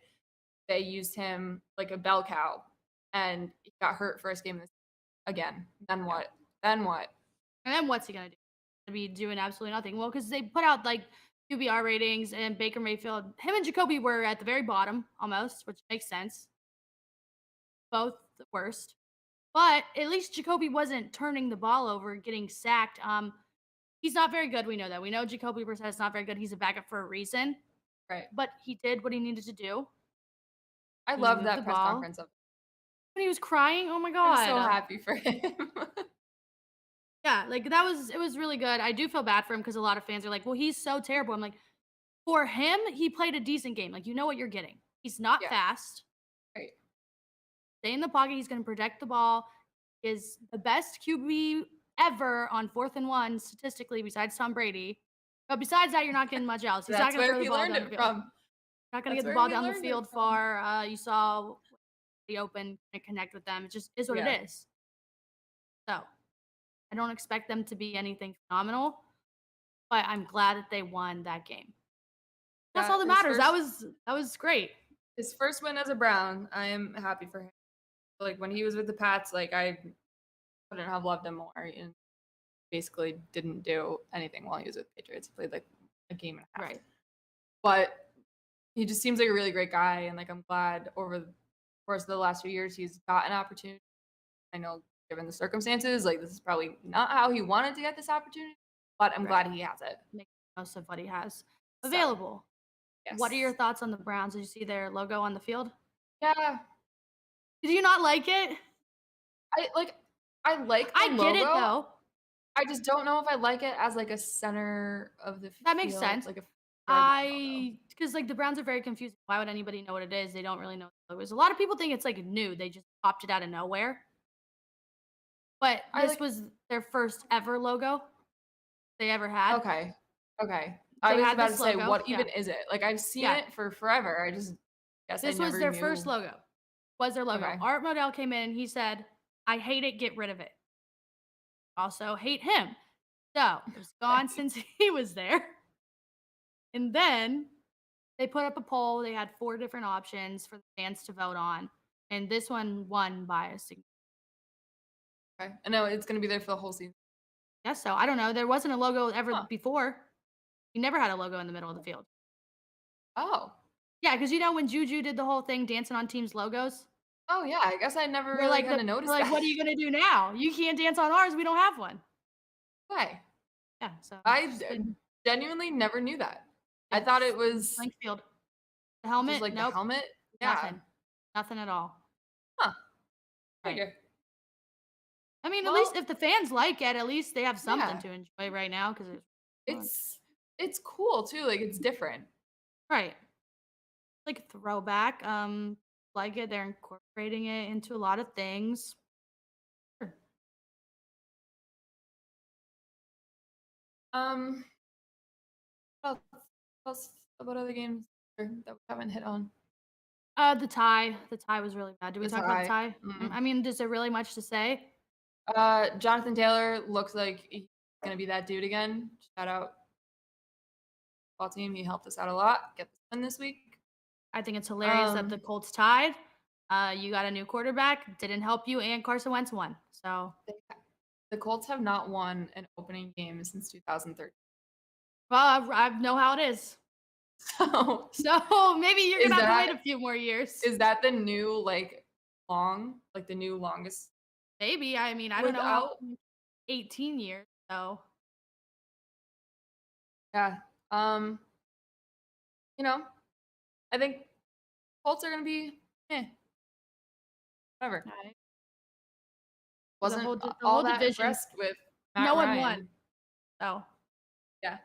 they used him like a bell cow and he got hurt first game of the season again. Then what? Then what? And then what's he going to do? Going to be doing absolutely nothing. Well, because they put out like QBR ratings, and Baker Mayfield, him and Jacoby were at the very bottom almost, which makes sense. Both the worst. But at least Jacoby wasn't turning the ball over, getting sacked. He's not very good. We know that. We know Jacoby Brissett is not very good. He's a backup for a reason. Right. But he did what he needed to do. I love that press conference of when he was crying. Oh my God. I'm so happy for him. Yeah, like it was really good. I do feel bad for him because a lot of fans are like, well, he's so terrible. I'm like, for him, he played a decent game. Like, you know what you're getting. He's not fast. Right. Stay in the pocket. He's going to protect the ball. He is the best QB ever on 4th and 1 statistically, besides Tom Brady. But besides that, you're not getting much else. He's not going to throw the ball down the field. Not going to get the ball down the field far. You saw the open and connect with them. It just is what it is. So I don't expect them to be anything phenomenal, but I'm glad that they won that game. That's all that matters. That was great. His first win as a Brown. I am happy for him. Like when he was with the Pats, like I couldn't have loved him more, and basically didn't do anything while he was with the Patriots. He played like a game and a half. Right. But he just seems like a really great guy, and like I'm glad over the course of the last few years he's got an opportunity. I know given the circumstances, like this is probably not how he wanted to get this opportunity, but I'm glad he has it. Make the most of what he has So, available. yes. What are your thoughts on the Browns? Did you see their logo on the field? Yeah. Did you not like it? I like the I logo. get it though. I just don't know if I like it as like a center of the field. That makes sense. Like Because like the Browns are very confusing. Why would anybody know what it is? They don't really know what the logo is. A lot of people think it's like new. They just popped it out of nowhere. But this was their first ever logo they ever had. Okay. I was about to say, logo. what even is it? Like I've seen it for forever. I just guess this I was never their knew. first logo. Was their logo. Okay. Art Modell came in. He said, "I hate it. Get rid of it." Also hate him. So it was gone since he was there. And then they put up a poll. They had 4 different options for the fans to vote on, and this one won by a significant. Okay. I know it's gonna be there for the whole season. Guess so. I don't know. There wasn't a logo ever before. We never had a logo in the middle of the field. Oh. Yeah, because you know when Juju did the whole thing dancing on teams' logos? Oh yeah, I guess I never really like kind of noticed like, that. what are you gonna do now? You can't dance on ours. We don't have one. Why? Yeah. So I genuinely never knew that. I thought it was blank field. The helmet. just like nope. the helmet. Nothing. Nothing at all. Huh. Right. Figure. I mean, at least if the fans like it, at least they have something to enjoy right now because it's cool too. Like it's different. Right. Like a throwback. Like it. They're incorporating it into a lot of things. Sure. What else about other games that we haven't hit on? The tie. The tie was really bad. Did we The talk about the tie. tie? I mean, is there really much to say? Jonathan Taylor looks like he's gonna be that dude again. Shout out football team. He helped us out a lot. Get this win this week. I think it's hilarious that the Colts tied. You got a new quarterback. Didn't help you, and Carson Wentz won. So the Colts have not won an opening game since 2013. Well, I know how it is. So maybe you're gonna have to wait a few more years. Is that the new the new longest? Maybe. I mean, I don't know. 18 years. So yeah. You know, I think Colts are gonna be whatever. Right. Wasn't the all whole that division. impressed with Matt No one Ryan. won. So yeah.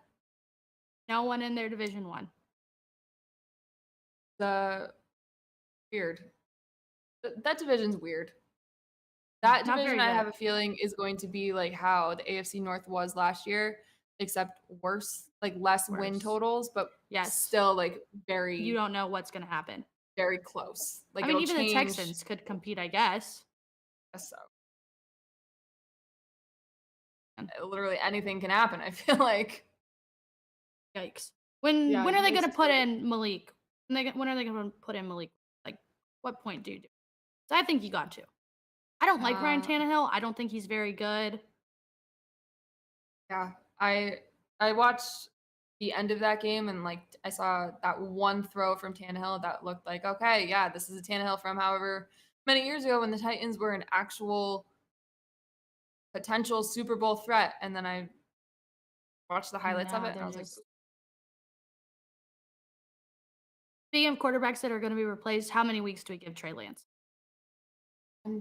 No one in their division won. Weird. That division's weird. That division, I have a feeling, is going to be like how the AFC North was last year, except worse, like less win totals, but still like very. You don't know what's going to happen. Very close. Like I mean, even the Texans could compete, I guess. I guess so. Literally anything can happen. I feel like. Yikes! When are they going to put in Malik? When are they going to put in Malik? Like, what point do you do? So I think you got to. I don't like Ryan Tannehill. I don't think he's very good. Yeah, I watched the end of that game and like I saw that one throw from Tannehill that looked like, okay, yeah, this is a Tannehill from however many years ago when the Titans were an actual potential Super Bowl threat. And then I watched the highlights of it and I was like, speaking of quarterbacks that are going to be replaced, how many weeks do we give Trey Lance?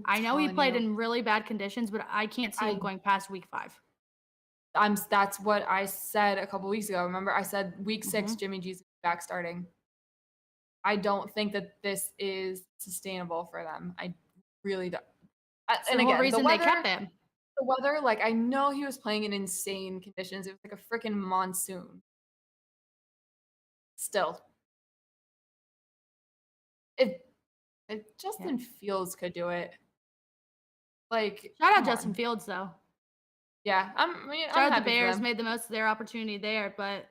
I know he played in really bad conditions, but I can't see him going past week 5. That's what I said a couple weeks ago. Remember, I said week 6, Jimmy G's back starting. I don't think that this is sustainable for them. I really don't. And again, reason they kept him. The weather, like I know he was playing in insane conditions. It was like a freaking monsoon. Still, if Justin Fields could do it, like shout out Justin Fields though. Yeah, I'm shout out happy the Bears made the most of their opportunity there, but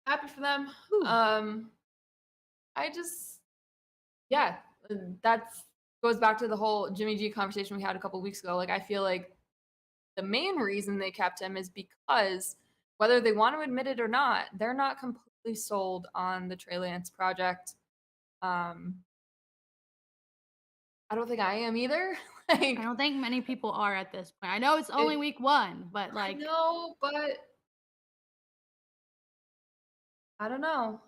happy for them. I just that's goes back to the whole Jimmy G conversation we had a couple weeks ago. Like, I feel like the main reason they kept him is because whether they want to admit it or not, they're not completely sold on the Trey Lance project. I don't think I am either. I Like, don't think many people are at this point. I know it's only week 1, but I like know, but I don't know.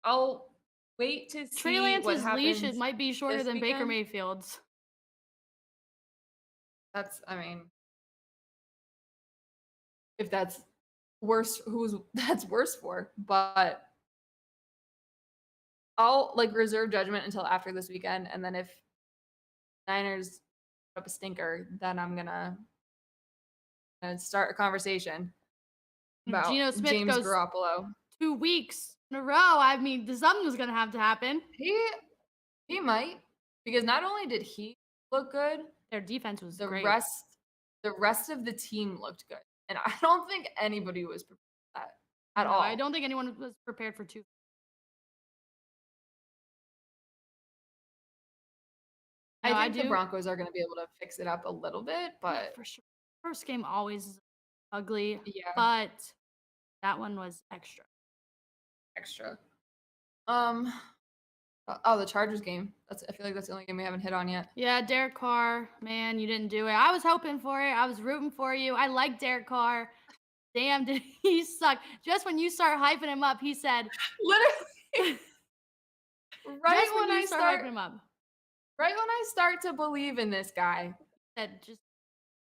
I'll wait to Trey see what Lance's leash, it happens might be shorter this than Baker weekend. Mayfield's. I mean, if that's worse, that's worse for? But I'll like reserve judgment until after this weekend, and then if Niners put up a stinker, then I'm gonna start a conversation If about Geno Smith James goes Garoppolo. 2 weeks in a row, I mean, something's gonna have to happen. He might, because not only did he look good, Their defense was the great. rest of the team looked good, and I don't think anybody was prepared for that at all. I don't think anyone was prepared for 2. I think the Broncos are going to be able to fix it up a little bit, but for sure. First game always is ugly, yeah, but that one was extra. The Chargers game. I feel like that's the only game we haven't hit on yet. Yeah, Derek Carr, man, you didn't do it. I was hoping for it. I was rooting for you. I like Derek Carr. Damn, did he suck? Just when you start hyping him up, he said, Literally, right when I start hyping him up. Right when I start to believe in this guy, said,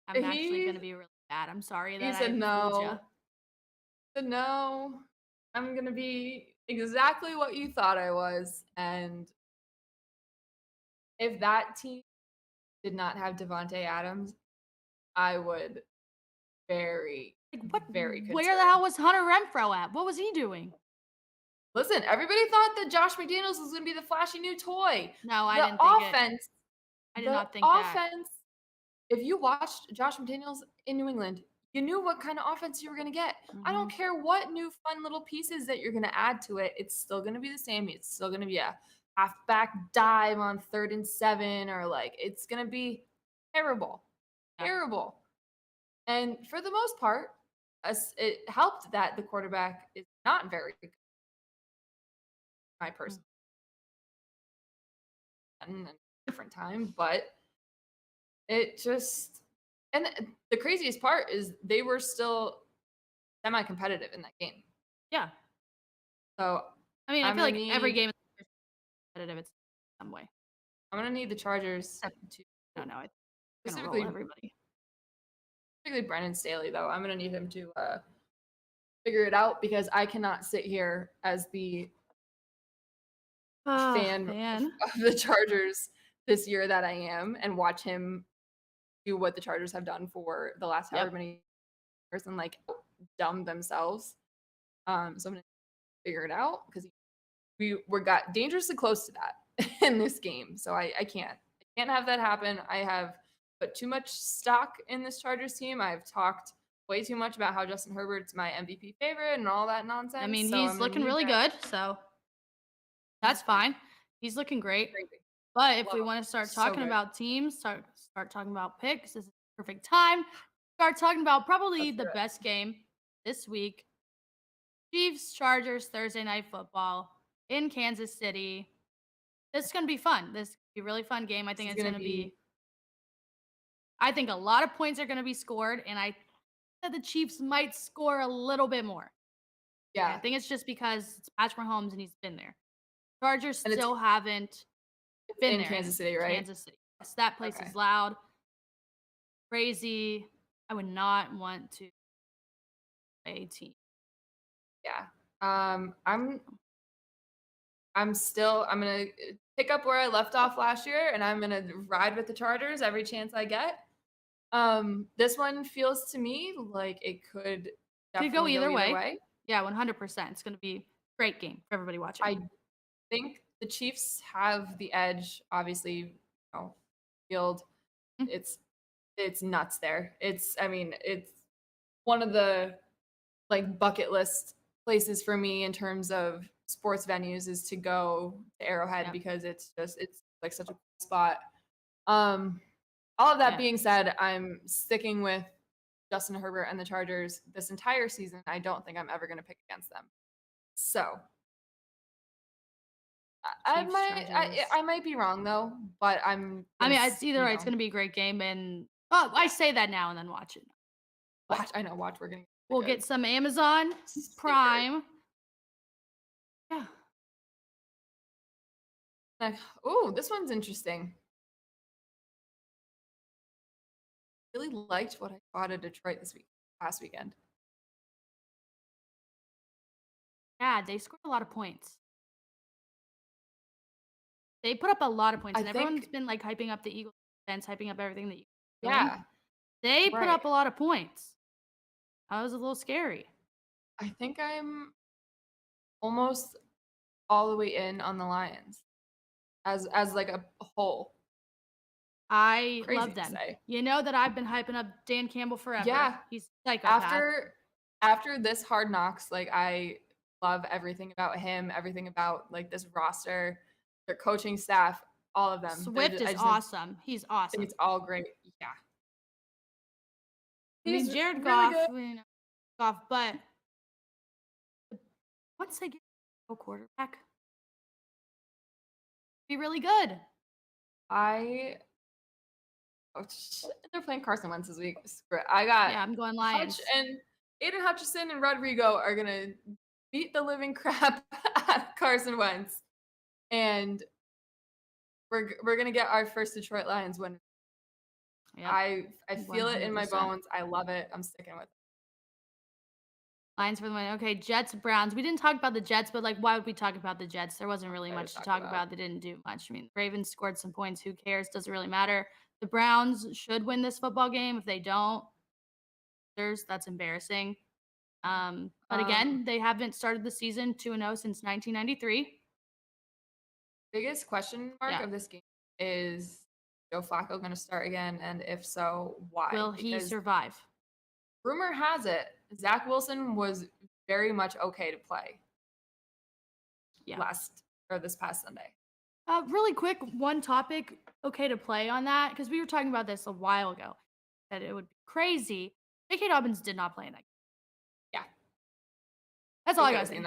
I'm actually going to be really bad. I'm sorry that he said I no. fooled you. He said no. I'm going to be exactly what you thought I was. And if that team did not have Devontae Adams, I would very concerned. Where the hell was Hunter Renfrow at? What was he doing? Listen, everybody thought that Josh McDaniels was going to be the flashy new toy. No, I didn't think it. I did not think that. Offense, if you watched Josh McDaniels in New England, you knew what kind of offense you were going to get. I don't care what new fun little pieces that you're going to add to it. It's still going to be the same. It's still going to be a halfback dive on 3rd and 7, or like it's going to be terrible. Terrible. And for the most part, it helped that the quarterback is not very good. My personal and a different time, but it just, and the craziest part is they were still semi-competitive in that game. Yeah. So I mean, I feel like every game is competitive in some way. I'm gonna need the Chargers to specifically everybody. Particularly Brandon Staley, though. I'm gonna need him to figure it out, because I cannot sit here as the fan of the Chargers this year that I am and watch him do what the Chargers have done for the last however many years and like dumb themselves. So I'm gonna figure it out, because we got dangerously close to that in this game. So I can't have that happen. I have put too much stock in this Chargers team. I've talked way too much about how Justin Herbert's my MVP favorite and all that nonsense. I mean, he's looking really good, so that's fine. He's looking great. But if we want to start talking about teams, start talking about picks, this is the perfect time. Start talking about probably the best game this week. Chiefs, Chargers, Thursday Night Football in Kansas City. This is going to be fun. This is going to be a really fun game. I think it's going to be I think a lot of points are going to be scored, and I think that the Chiefs might score a little bit more. Yeah. I think it's just because it's Patrick Mahomes and he's been there. Chargers still haven't been there. Kansas City, right? Kansas City. Yes, that place is loud, crazy. I would not want to play a team. Yeah. I'm gonna pick up where I left off last year, and I'm gonna ride with the Chargers every chance I get. This one feels to me like it could go either way. Yeah, 100%. It's gonna be a great game for everybody watching. I think the Chiefs have the edge. Obviously, field. It's nuts there. It's one of the like bucket list places for me in terms of sports venues is to go to Arrowhead because it's like such a cool spot. All of that being said, I'm sticking with Justin Herbert and the Chargers this entire season. I don't think I'm ever going to pick against them. So I might be wrong though, but it's either way, it's going to be a great game, and I say that now and then watch it. Watch. We'll get some Amazon Prime. Yeah. Oh, this one's interesting. Really liked what I saw at Detroit past weekend. Yeah, they scored a lot of points. They put up a lot of points, and everyone's been like hyping up the Eagles defense, hyping up everything that you're doing. Yeah. They put up a lot of points. That was a little scary. I think I'm almost all the way in on the Lions as like a whole. I love them. You know that I've been hyping up Dan Campbell forever. Yeah. He's psychopath. After this Hard Knocks, like I love everything about him, everything about like this roster, their coaching staff, all of them. Swift is awesome. He's awesome. It's all great. Yeah. Jared Goff, but once they get a quarterback, be really good. They're playing Carson Wentz this week. Screw it. I'm going Lions. And Aiden Hutchinson and Rodrigo are gonna beat the living crap out of Carson Wentz, and we're gonna get our first Detroit Lions win. Yep. I feel 100%. It in my bones. I love it. I'm sticking with it. Lions for the win. Okay, Jets, Browns. We didn't talk about the Jets, but like, why would we talk about the Jets? There wasn't really much to talk about. They didn't do much. I mean, the Ravens scored some points. Who cares? Doesn't really matter. The Browns should win this football game. If they don't, that's embarrassing. But again, they haven't started the season 2-0 since 1993. Biggest question mark of this game is Joe Flacco going to start again? And if so, why? Will he survive? Rumor has it Zach Wilson was very much okay to play. This past Sunday. Really quick, one topic, okay to play on that, because we were talking about this a while ago, that it would be crazy. J.K. Dobbins did not play in that game. Yeah. That's all I got to say.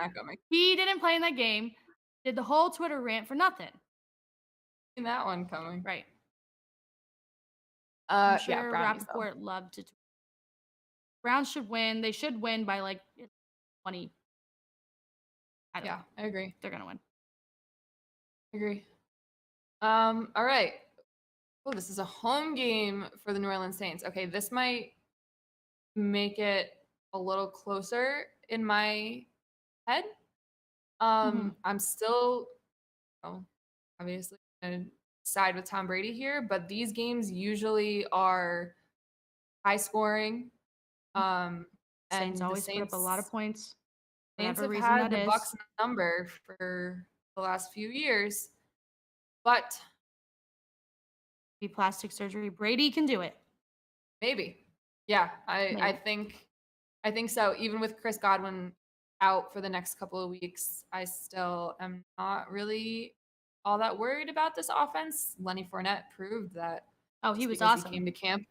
He didn't play in that game. Did the whole Twitter rant for nothing. Seen that one coming. Right. I'm sure Rappaport though. Loved to. Browns should win. They should win by like 20. I agree. They're gonna win. I agree. All right. Oh, this is a home game for the New Orleans Saints. Okay, this might make it a little closer in my head. I'm still, obviously gonna side with Tom Brady here, but these games usually are high scoring. Saints always put up a lot of points. Saints have had the Bucs number for the last few years, but plastic surgery. Brady can do it. Maybe. Yeah, I think so. Even with Chris Godwin out for the next couple of weeks, I still am not really all that worried about this offense. Lenny Fournette proved that. Oh, he was awesome. He came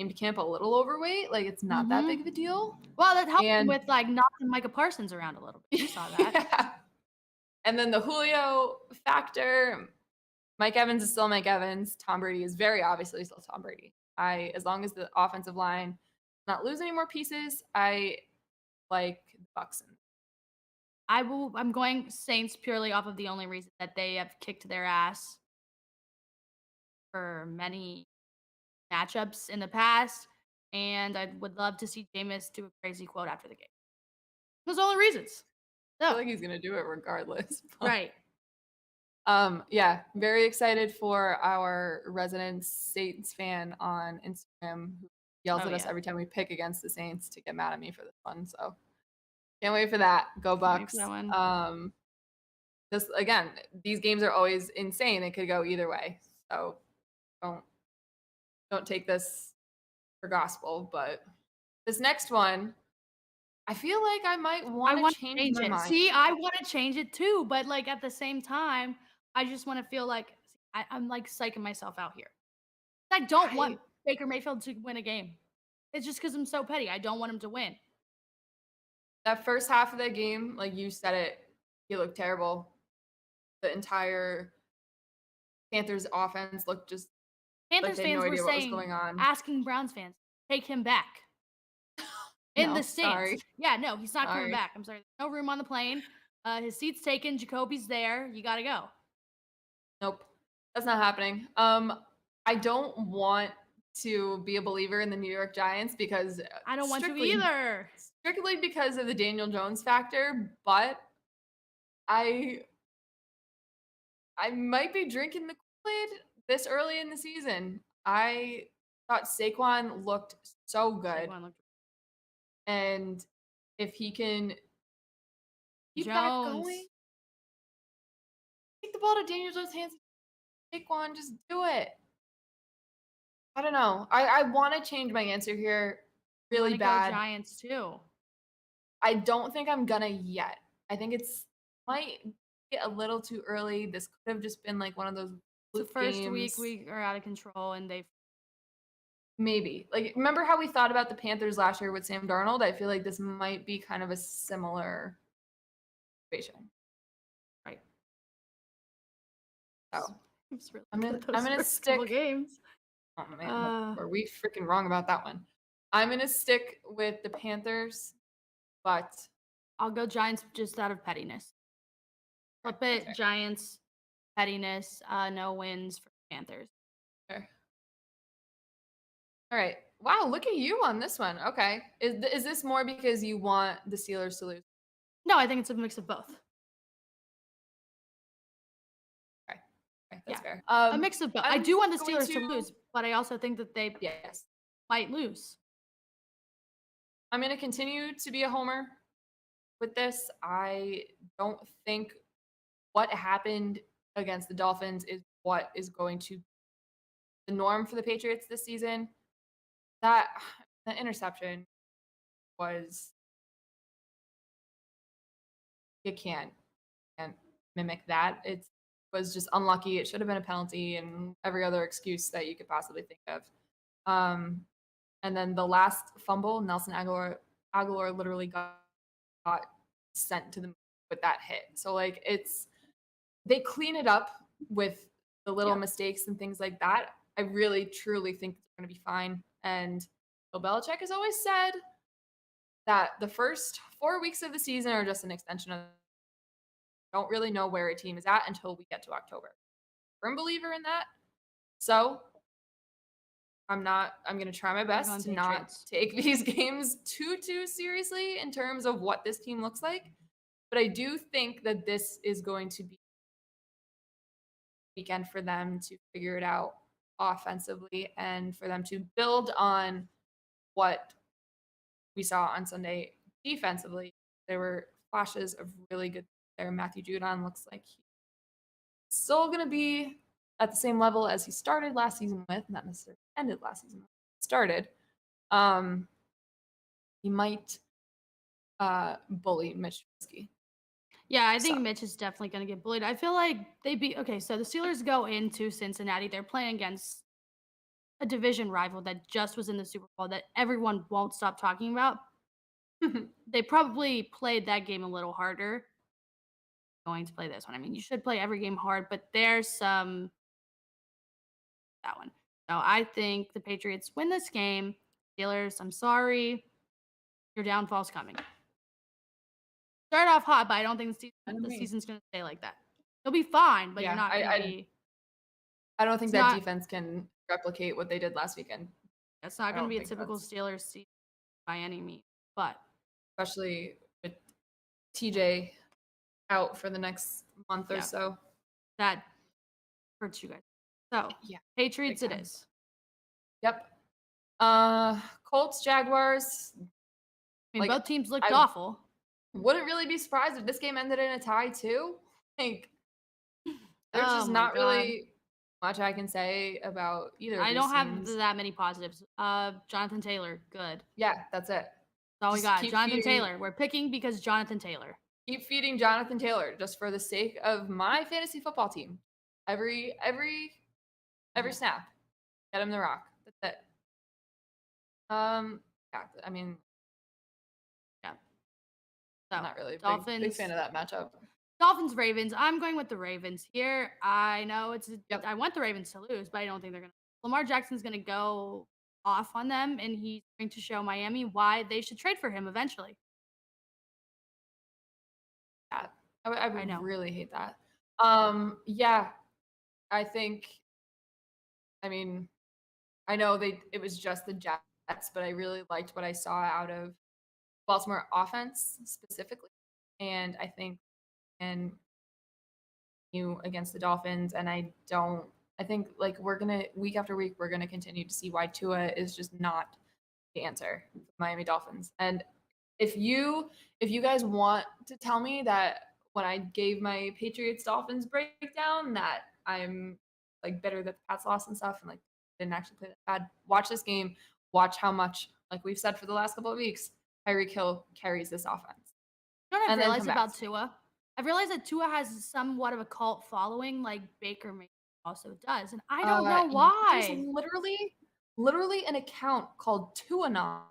to camp a little overweight. Like, it's not that big of a deal. Well, that helped him with like knocking Micah Parsons around a little bit. You saw that. Yeah. And then the Julio factor. Mike Evans is still Mike Evans. Tom Brady is very obviously still Tom Brady. As long as the offensive line does not lose any more pieces, I like the Bucs. I'm going Saints purely off of the only reason that they have kicked their ass for many matchups in the past, and I would love to see Jameis do a crazy quote after the game. Those are the only reasons. I feel like he's gonna do it regardless. Right. Yeah, very excited for our resident Saints fan on Instagram who yells at us every time we pick against the Saints to get mad at me for this one. So can't wait for that. Go Bucs. Just again, these games are always insane. It could go either way. So don't take this for gospel. But this next one, I feel like I might I want wanna to change change my it. mind. See, I wanna change it too, but, like, at the same time, I just wanna feel like I'm, like, psyching myself out here. I don't I want Baker Mayfield to win a game. It's just because 'cause I'm so petty. I don't want him to win. That first half of the game, like you said it, he looked terrible. The entire Panthers offense looked just like Panthers they had no fans were idea what was saying going on. asking Browns fans, "Take him back." In the No, stands. sorry. Yeah, no, he's not coming Sorry. back. I'm sorry. No room on the plane. His seat's taken. Jacoby's there. You gotta go. Nope. That's not happening. I don't want to be a believer in the New York Giants because I don't want to strictly either. strictly because of the Daniel Jones factor, but I I might be drinking the Kool-Aid this early in the season. I thought Saquon looked so good, Saquon looked and if he can keep that going, Jones. take the ball to Daniel Jones' hands. Saquon, just do it. I don't know. I want to change my answer here I really wanna go bad. Giants too. I don't think I'm gonna yet. I think it's might be a little too early. This could have just been like one of those It's the fluke first week games. we are out of control and they've Maybe. Like, remember how we thought about the Panthers last year with Sam Darnold? I feel like this might be kind of a similar situation. right. So It's really I'm gonna good those I'm gonna first couple stick. games. Oh man, Uh, are we freaking wrong about that one? I'm gonna stick with the Panthers, but I'll go Giants just out of pettiness. Flip that's it, fair. Giants, pettiness, no wins for Panthers. Fair. All right. Wow, look at you on this one. Okay. Is this more because you want the Steelers to lose? No, I think it's a mix of both. Okay. Okay, that's Yeah, fair. a mix of both. I I'm do want the going Steelers to to lose, but I also think that they yes. might lose. I'm going to continue to be a homer with this. I don't think what happened against the Dolphins is what is going to be the norm for the Patriots this season. That the interception was you can't mimic that. It was just unlucky. It should have been a penalty and every other excuse that you could possibly think of. And then the last fumble, Nelson Aguilar literally got sent to the moon with that hit. So like they clean it up with the little Yep. mistakes and things like that. I really truly think they're going to be fine. And Bill Belichick has always said that the first 4 weeks of the season are just an extension of don't really know where a team is at until we get to October. Firm believer in that. So I'm going to try my We're best going to not Patriots. take these games too seriously in terms of what this team looks like. But I do think that this is going to be a weekend for them to figure it out offensively and for them to build on what we saw on Sunday defensively. There were flashes of really good there. Matthew Judon looks like he's still going to be at the same level as he started last season with, not necessarily ended last season with, started. He might bully Mitch Trubisky. Yeah, I So think Mitch is definitely going to get bullied. I feel like they beat. Okay, so the Steelers go into Cincinnati. They're playing against a division rival that just was in the Super Bowl that everyone won't stop talking about. They probably played that game a little harder. Going to play this one. I mean, you should play every game hard, but there's some that one. So I think the Patriots win this game. Steelers, I'm sorry, your downfall's coming. Start off hot, but I don't think the season's going to stay like that. You'll be fine, but you're yeah, not going to be. I don't think It's that not. defense can replicate what they did last weekend. It's not I going to don't be a think typical that's Steelers season by any means, but especially with TJ out for the next month or yeah, so. that hurts you guys. So Yeah, Patriots, big it time. is. Yep. Colts, Jaguars. I mean, Like both teams looked I awful. wouldn't really be surprised if this game ended in a tie too. Like there's Oh just my not god. really much I can say about either of I these don't have teams. that many positives. Jonathan Taylor, good. Yeah, that's it. That's all we Just got. Jonathan Taylor. We're picking because Jonathan Taylor. Keep feeding Jonathan Taylor just for the sake of my fantasy football team. Every snap, get him the rock. That's it. Yeah, I mean, yeah. So, not really Dolphins. Big fan of that matchup. Dolphins Ravens. I'm going with the Ravens here. I know I want the Ravens to lose, but I don't think they're gonna. Lamar Jackson's gonna go off on them, and he's going to show Miami why they should trade for him eventually. Yeah, I would know. really hate that. Yeah, I think. I mean, I know it was just the Jets, but I really liked what I saw out of Baltimore offense specifically, and I think and you against the Dolphins, and I think like we're gonna week after week we're gonna continue to see why Tua is just not the answer for the Miami Dolphins. And if you guys want to tell me that when I gave my Patriots Dolphins breakdown that I'm like bitter that the Pats lost and stuff and like didn't actually play that bad, watch this game, watch how much, like we've said for the last couple of weeks, Tyreek Hill carries this offense. You know what I've realized about Tua? I've realized that Tua has somewhat of a cult following, like Baker Mayfield also does, and I don't know why. There's literally an account called Tuanon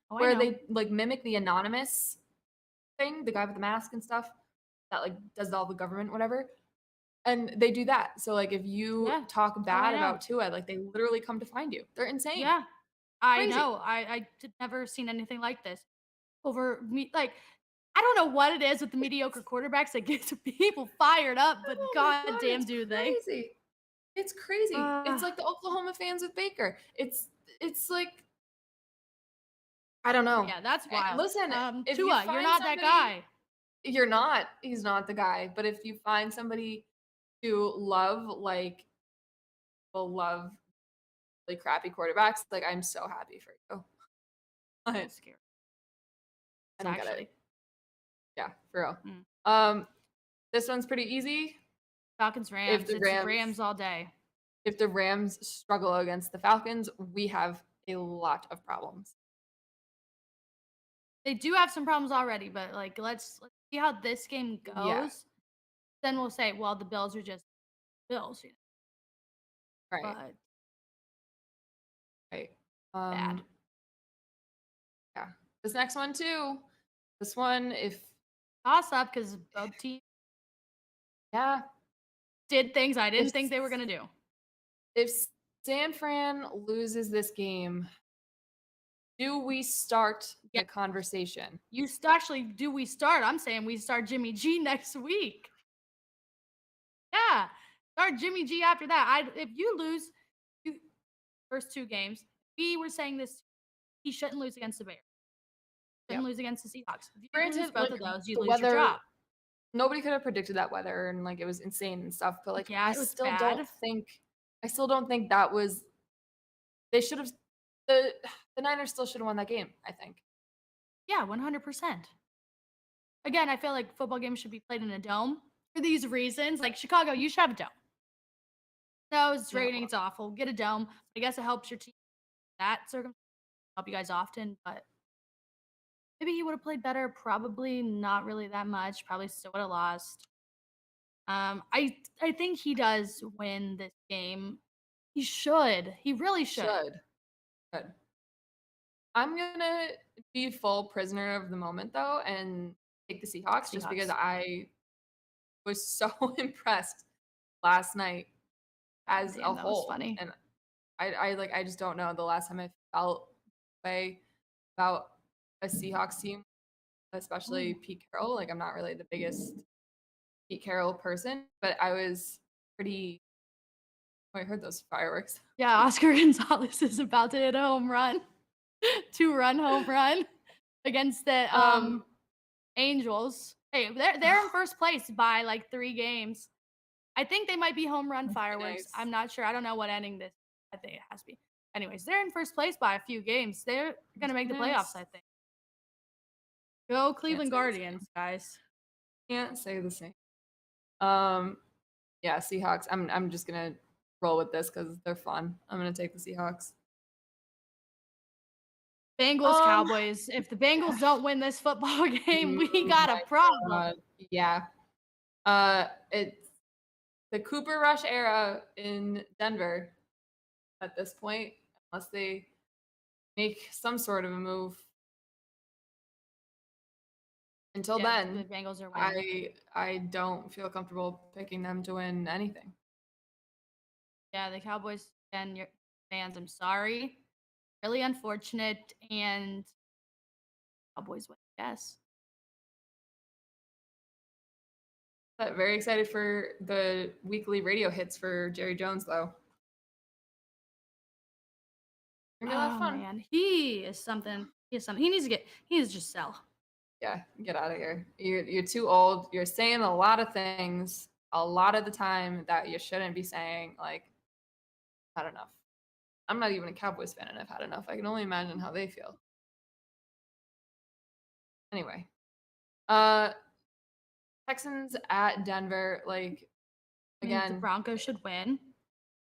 where they like mimic the anonymous thing, the guy with the mask and stuff that like does all the government whatever, and they do that. So like if you talk bad about Tua, like they literally come to find you. They're insane. Yeah, I know. I never seen anything like this over me. Like I don't know what it is with the mediocre quarterbacks that gets people fired up, but goddamn, do they? It's crazy. It's like the Oklahoma fans with Baker. It's like I don't know. Yeah, that's wild. Listen, if Tua, you're not that guy. You're not. He's not the guy. But if you find somebody to love, like, will love really crappy quarterbacks, like I'm so happy for you. I'm scared. I don't get it. Yeah, for real. This one's pretty easy. Falcons Rams. It's Rams all day. If the Rams struggle against the Falcons, we have a lot of problems. They do have some problems already, but like let's see how this game goes. Yeah. Then we'll say, well, the Bills are just Bills, you know. Right. But right. Bad. Yeah. This next one too. This one, if toss up because both teams did things I didn't think they were gonna do. If San Fran loses this game, do we start the conversation? Do we start? I'm saying we start Jimmy G next week. Yeah, start Jimmy G after that. If you lose first two games, we were saying this, he shouldn't lose against the Bears. Shouldn't lose against the Seahawks. If you lose both of those, you lose your job. Nobody could have predicted that weather, and like it was insane and stuff. But like, I still don't think that was. They should have. The Niners still should have won that game, I think. Yeah, 100%. Again, I feel like football games should be played in a dome for these reasons. Like Chicago, you should have a dome. No, it's raining, it's awful. Get a dome. I guess it helps your team. That circumstance help you guys often, but maybe he would have played better. Probably not really that much. Probably still would have lost. I think he does win this game. He should. He really should. Good. I'm gonna be full prisoner of the moment though and take the Seahawks. Just because I was so impressed last night as a whole. Was funny. And I just don't know the last time I felt way about a Seahawks team, especially Pete Carroll. Like I'm not really the biggest Pete Carroll person, but I was pretty. Oh, I heard those fireworks. Yeah, Oscar Gonzalez is about to hit a home run. 2-run home run against the Angels. Hey, they're in first place by like 3 games. I think they might be home run fireworks. Nice. I'm not sure. I don't know what ending this. I think it has to be. Anyways, they're in first place by a few games. They're gonna make the playoffs, I think. Go Cleveland Guardians, guys. Can't say the same. Yeah, Seahawks. I'm just gonna roll with this because they're fun. I'm gonna take the Seahawks. Bengals, Um, Cowboys. If the Bengals don't win this football game, we got a my problem. God. Yeah. It's the Cooper Rush era in Denver at this point, unless they make some sort of a move. Until Yeah, the then, Bengals are winning. I don't feel comfortable picking them to win anything. Yeah, the Cowboys and your fans, I'm sorry. Really unfortunate, and Cowboys win, yes. But very excited for the weekly radio hits for Jerry Jones, though. Gonna be a lot of Oh fun. man, he is something. He is something. He needs to just sell. Yeah, get out of here. You're too old. You're saying a lot of things a lot of the time that you shouldn't be saying. Like, had enough. I'm not even a Cowboys fan, and I've had enough. I can only imagine how they feel. Anyway, uh, Texans at Denver. Like, I mean, the again, Broncos should win.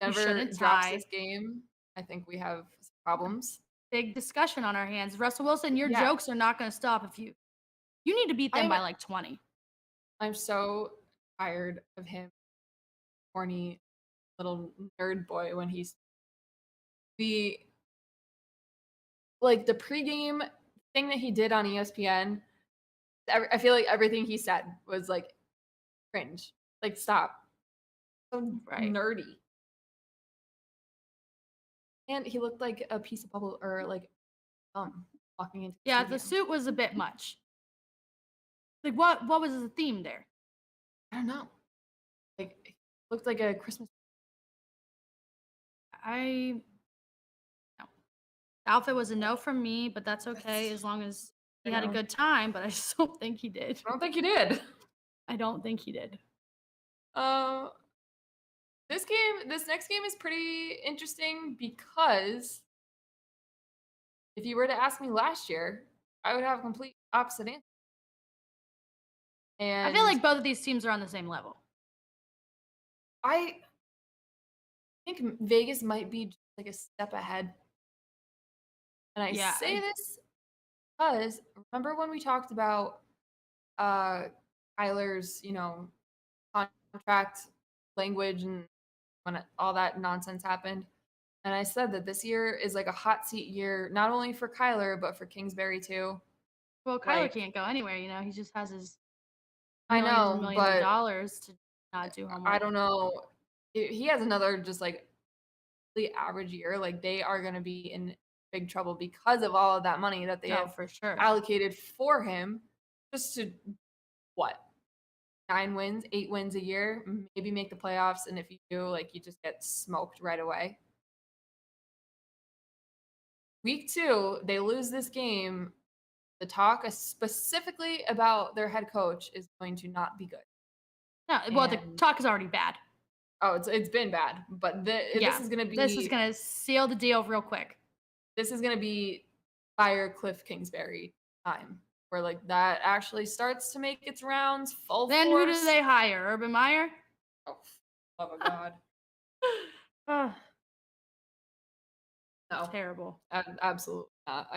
We Denver shouldn't drops tie. this game. I think we have some problems. Big discussion on our hands. Russell Wilson, your Yeah, jokes are not going to stop if you need to beat them I'm by like 20. I'm so tired of him, corny little nerd boy, when he's the like the pregame thing that he did on ESPN. I feel like everything he said was like cringe. Like, stop. So Right. nerdy. And he looked like a piece of bubble or like walking into the Yeah, the stadium. suit was a bit much. Like what was the theme there? I don't know. Like, it looked like a Christmas. I no. The outfit was a no from me, but that's okay as long as he I had a know. good time, but I just don't think he did. I don't think he did. I don't think he did. Uh, this next game is pretty interesting because if you were to ask me last year, I would have a complete opposite answer. I feel And like both of these teams are on the same level. I think Vegas might be just like a step ahead. And I Yeah, say this because remember when we talked about uh Kyler's, contract language and when all that nonsense happened. And I said that this year is like a hot seat year, not only for Kyler, but for Kingsbury too. well, Kyler Like, can't go anywhere. He just has his I millions and know, millions of but dollars to not do I homework. don't know. He has another just like the average year. Like, they are going to be in big trouble because of all of that money that they No, have for sure. allocated for him just to what? 9 wins, 8 wins a year, maybe make the playoffs. And if you do, like, you just get smoked right away. Week 2, they lose this game. The talk specifically about their head coach is going to not be good. No, well, the And talk is already bad. oh, it's been bad, but Yeah, this is gonna this is be gonna seal the deal real quick. fire Cliff Kingsbury time, where like that actually starts to make its rounds full Then who do force. they hire? Urban Meyer? Oh, love of God, Oh, no, terrible. absolutely not.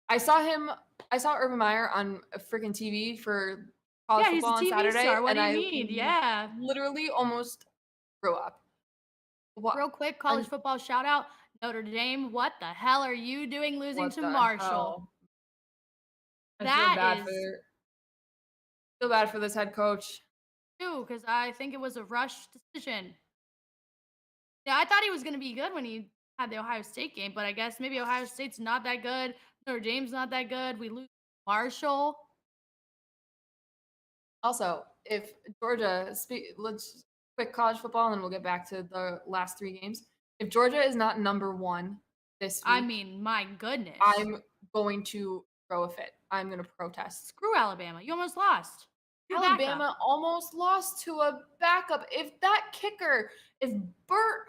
I saw him. I saw Urban Meyer on a freaking TV for college Yeah, he's a football on TV Saturday, star. What and do you I need? Yeah. literally almost threw up. What? Real quick, college football shout out. Notre Dame, what the hell are you doing losing What to the Marshall? hell? I That is feel bad for this head coach. too, because I think it was a rush decision. Yeah, I thought he was going to be good when he had the Ohio State game, but I guess maybe Ohio State's not that good. Notre Dame's not that good. We lose Marshall. Also, if Georgia, let's quick college football, and then we'll get back to the last 3 games. If Georgia is not number 1 this I week, mean, my goodness. I'm going to throw a fit. I'm going to protest. Screw Alabama. You almost lost. Your Alabama backup. almost lost to a backup. If Burt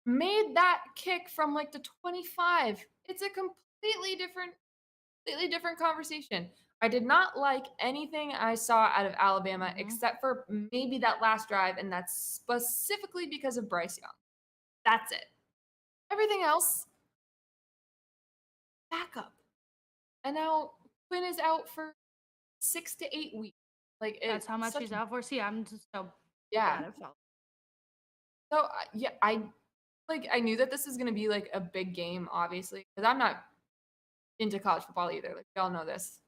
made that kick from like the 25, it's a completely different conversation. I did not like anything I saw out of Alabama except for maybe that last drive, and that's specifically because of Bryce Young. That's it. Everything else, backup. and now Quinn is out for 6 to 8 weeks. Like That's it's how much such he's out for. See, I'm just so yeah. bad at football. So yeah, I knew that this was gonna be like a big game, obviously, because I'm not into college football either. Like we all know this.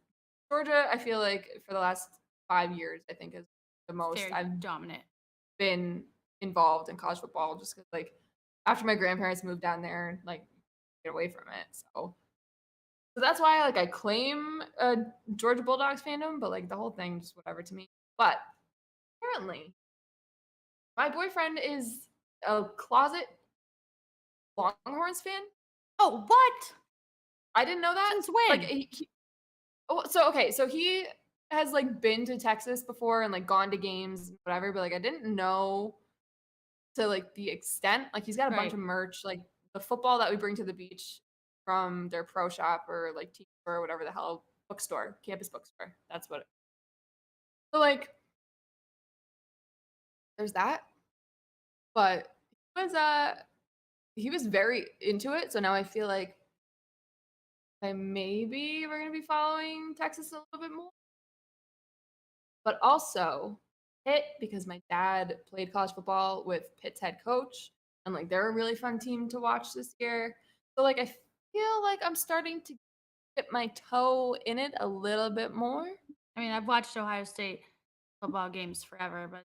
Georgia, I feel like for the last 5 years, I think is the most Very I've dominant. been involved in college football, just because like after my grandparents moved down there, like get away from it. So that's why like I claim a Georgia Bulldogs fandom, but like the whole thing just whatever to me. But apparently, my boyfriend is a closet Longhorns fan. Oh, what? I didn't know that. Since when? Like oh, so okay, so he has like been to Texas before and like gone to games, whatever, but like I didn't know to like the extent. Like he's got a bunch Right. of merch, like the football that we bring to the beach from their pro shop or like team store or whatever the hell bookstore, campus bookstore. That's what. So like there's that, but he was very into it. So now I feel like maybe we're gonna be following Texas a little bit more. But also Pitt, because my dad played college football with Pitt's head coach, and like they're a really fun team to watch this year. So like I feel like I'm starting to dip my toe in it a little bit more. I mean, I've watched Ohio State football games forever, but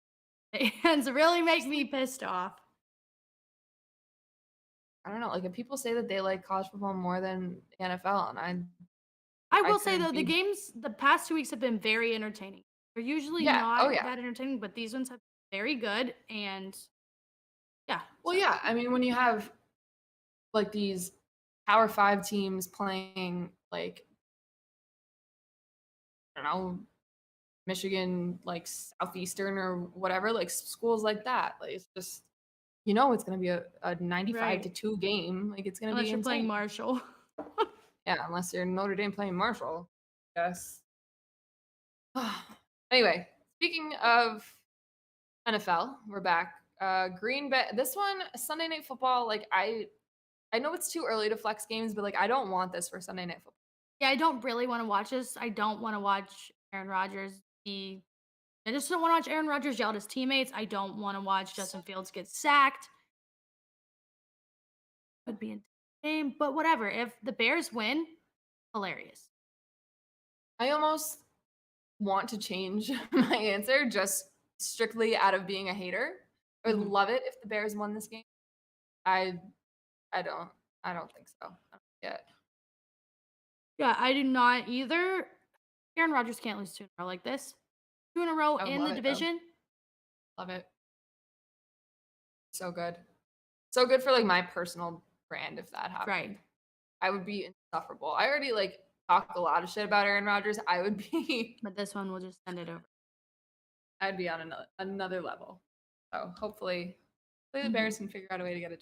the fans really make me pissed off. I don't know, like if people say that they like college football more than NFL, and I I will say couldn't though, the be games the past 2 weeks have been very entertaining. They're usually yeah, oh not yeah. that entertaining, but these ones have been very good. And yeah, Well, so yeah, I mean when you have like these Power 5 teams playing like I don't know, Michigan, like Southeastern or whatever, like schools like that. Like it's just it's gonna be a 95 to right. 2 game. Like it's gonna be Unless you're playing insane. Marshall. Yeah, unless you're Notre Dame playing Marshall. Yes. Anyway, speaking of NFL, we're back. Green Bay. This one, Sunday Night Football. Like I know it's too early to flex games, but like I don't want this for Sunday Night Football. Yeah, I don't really want to watch this. I don't want to watch Aaron Rodgers be. I just don't want to watch Aaron Rodgers yell at his teammates. I don't want to watch Justin Fields get sacked. Would be a game, but whatever. If the Bears win, hilarious. I almost want to change my answer just strictly out of being a hater. I would Mhm. love it if the Bears won this game. I I don't I don't think so. Yet. Yeah, I do not either. Aaron Rodgers can't lose two in a row like this. Two in a row I would in love the it though. division. Love it. So good. So good for like my personal brand if that happened. Right. I would be insufferable. I already like talk a lot of shit about Aaron Rodgers. I would be But this one will just send it over. I'd be on another level. So hopefully the Bears can figure out a way to get it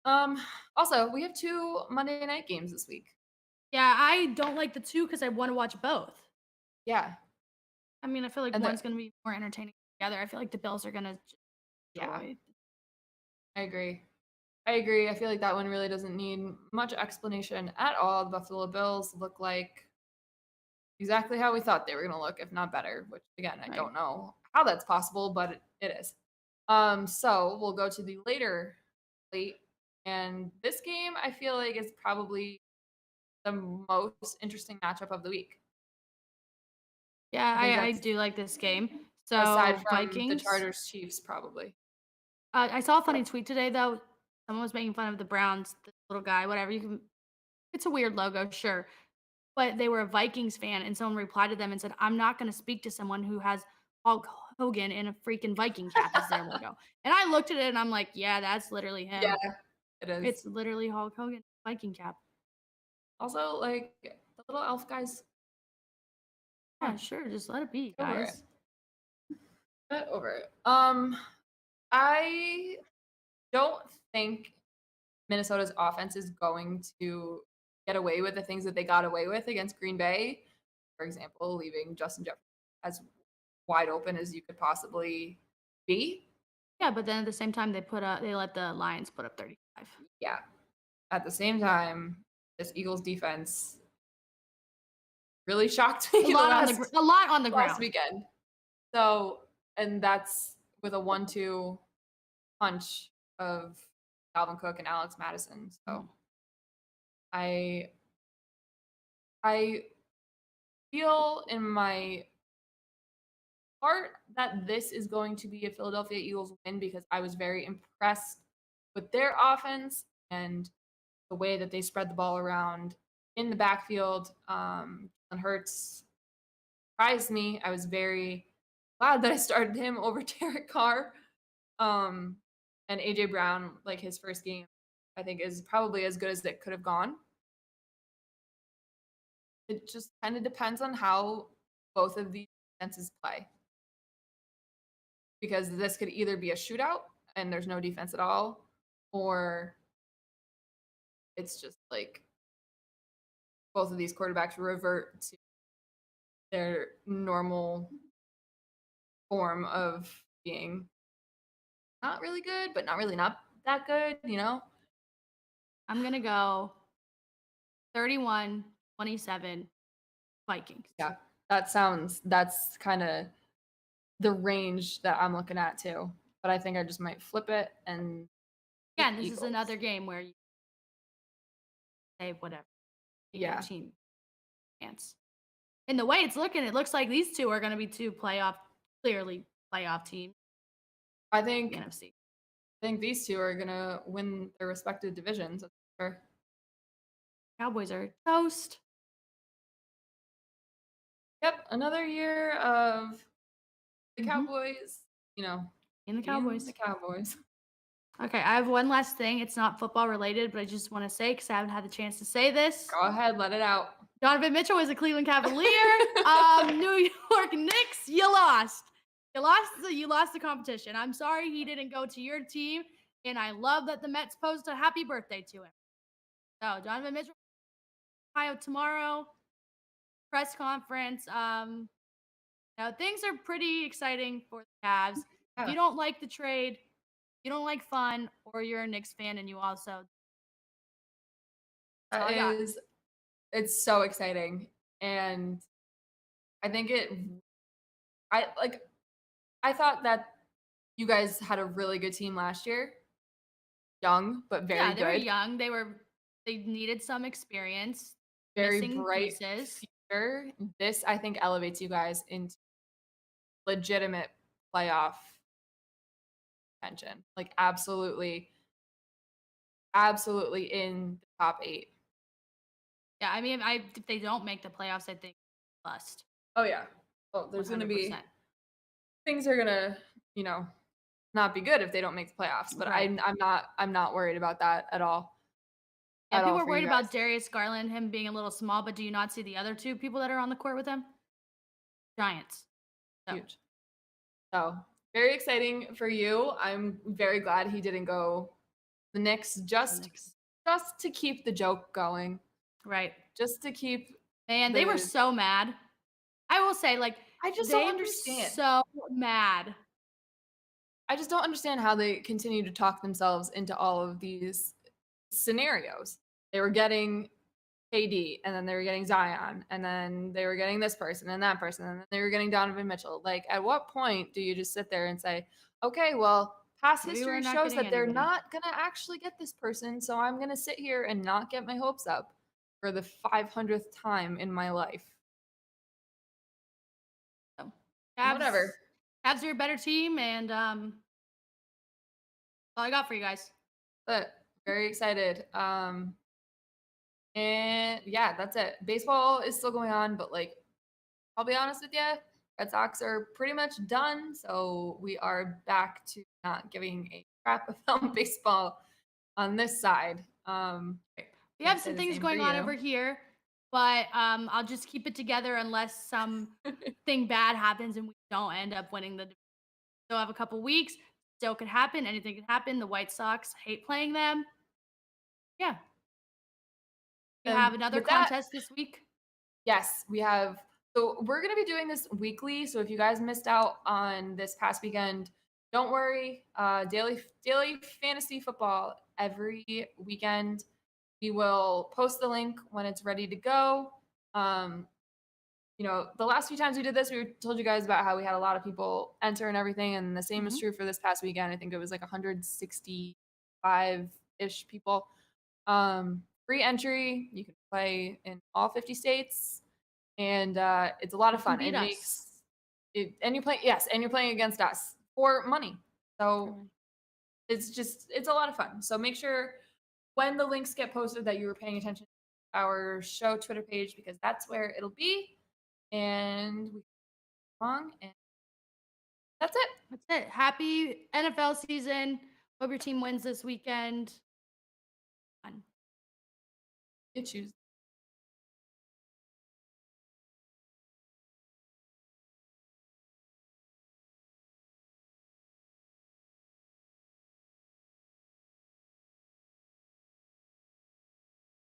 done. Also, we have 2 Monday night games this week. Yeah, I don't like the two because I want to watch both. Yeah. I mean, I feel like And one's going to be more entertaining together. I feel like the Bills are going to yeah, destroy. I agree. I agree. I feel like that one really doesn't need much explanation at all. The Buffalo Bills look like exactly how we thought they were going to look, if not better, which again, I Right. don't know how that's possible, but it is. So we'll go to the later slate. And this game, I feel like, is probably the most interesting matchup of the week. Yeah, I think I that's do like this game. aside So from the Vikings. Chargers Chiefs, probably. I saw a funny tweet today though. Someone was making fun of the Browns, the little guy, whatever. You can. It's a weird logo, sure, but they were a Vikings fan, and someone replied to them and said, "I'm not going to speak to someone who has Hulk Hogan in a freaking Viking cap as their logo." And I looked at it and I'm like, "Yeah, that's literally Yeah, him. it is. It's literally Hulk Hogan Viking cap." Also, like the little elf guys. Yeah, sure, just let it be, Get over it. guys. Get over it. I don't think Minnesota's offense is going to get away with the things that they got away with against Green Bay. For example, leaving Justin Jefferson as wide open as you could possibly be. Yeah, but then at the same time, they let the Lions put up 35. Yeah. At the same time, this Eagles defense really shocked me A lot on the last ground. weekend. So, and that's with a 1-2 punch of Dalvin Cook and Alex Madison. So I feel in my heart that this is going to be a Philadelphia Eagles win because I was very impressed with their offense and the way that they spread the ball around in the backfield. Jalen Hurts surprised me. I was very glad that I started him over Derek Carr. And AJ Brown, like his first game, I think is probably as good as it could have gone. It just kind of depends on how both of these defenses play. Because this could either be a shootout and there's no defense at all, or it's just like both of these quarterbacks revert to their normal form of being not really good, but not really not that good, you know? I'm going to go 31-27 Vikings. Yeah, that's kind of the range that I'm looking at too. But I think I just might flip it and Again, this is another game where you say whatever. Yeah. Team chance. And the way it's looking, it looks like these two are going to be clearly playoff teams. I think the NFC. I think these two are gonna win their respective divisions. That's for sure. Cowboys are toast. Yep, another year of the Cowboys. You know, in the Cowboys. The Cowboys. Okay, I have one last thing. It's not football related, but I just want to say because I haven't had the chance to say this. Go ahead, let it out. Donovan Mitchell is a Cleveland Cavalier. New York Knicks, you lost. You lost the competition. I'm sorry he didn't go to your team, and I love that the Mets posted a happy birthday to him. So Donovan Mitchell, Ohio tomorrow, press conference. Now things are pretty exciting for the Cavs. Yeah. If you don't like the trade, you don't like fun, or you're a Knicks fan and you also. It's so exciting, and I think I thought that you guys had a really good team last year. Young, but very good. They were young. They needed some experience. Very bright future. This, I think, elevates you guys into legitimate playoff contention. Like absolutely in the top 8. Yeah, I mean, if they don't make the playoffs, I think bust. Oh yeah. Oh, there's going to be things are going to, not be good if they don't make the playoffs. But right. I'm not worried about that at all. Yeah, people are worried about Darius Garland, him being a little small. But do you not see the other two people that are on the court with him? Giants. Huge. So very exciting for you. I'm very glad he didn't go the Knicks just to keep the joke going. Right. Just to keep. Man, they were so mad. I will say, I just don't understand. So mad. I just don't understand how they continue to talk themselves into all of these scenarios. They were getting KD, and then they were getting Zion, and then they were getting this person and that person, and then they were getting Donovan Mitchell. Like, at what point do you just sit there and say, okay, well, past history shows that they're not going to actually get this person, so I'm going to sit here and not get my hopes up for the 500th time in my life. So, whatever. Cavs are a better team, and that's all I got for you guys. But very excited. And yeah, that's it. Baseball is still going on, but I'll be honest with you, Red Sox are pretty much done. So we are back to not giving a crap about baseball on this side. We have some things going on over here, but I'll just keep it together unless something bad happens and we don't end up winning the division. Still have a couple weeks. Still could happen. Anything could happen. The White Sox hate playing them. Yeah. We have another contest this week. Yes, we have. So we're going to be doing this weekly. So if you guys missed out on this past weekend, don't worry. Daily fantasy football every weekend. We will post the link when it's ready to go. the last few times we did this, we told you guys about how we had a lot of people enter and everything, and the same is true for this past weekend. I think it was like 165-ish people. Free entry. You can play in all 50 states, and it's a lot of fun. It makes it, and you're playing against us for money. So it's a lot of fun. So make sure when the links get posted that you were paying attention to our show Twitter page, because that's where it'll be. And we long and that's it. That's it. Happy NFL season. Hope your team wins this weekend. Fun. You choose.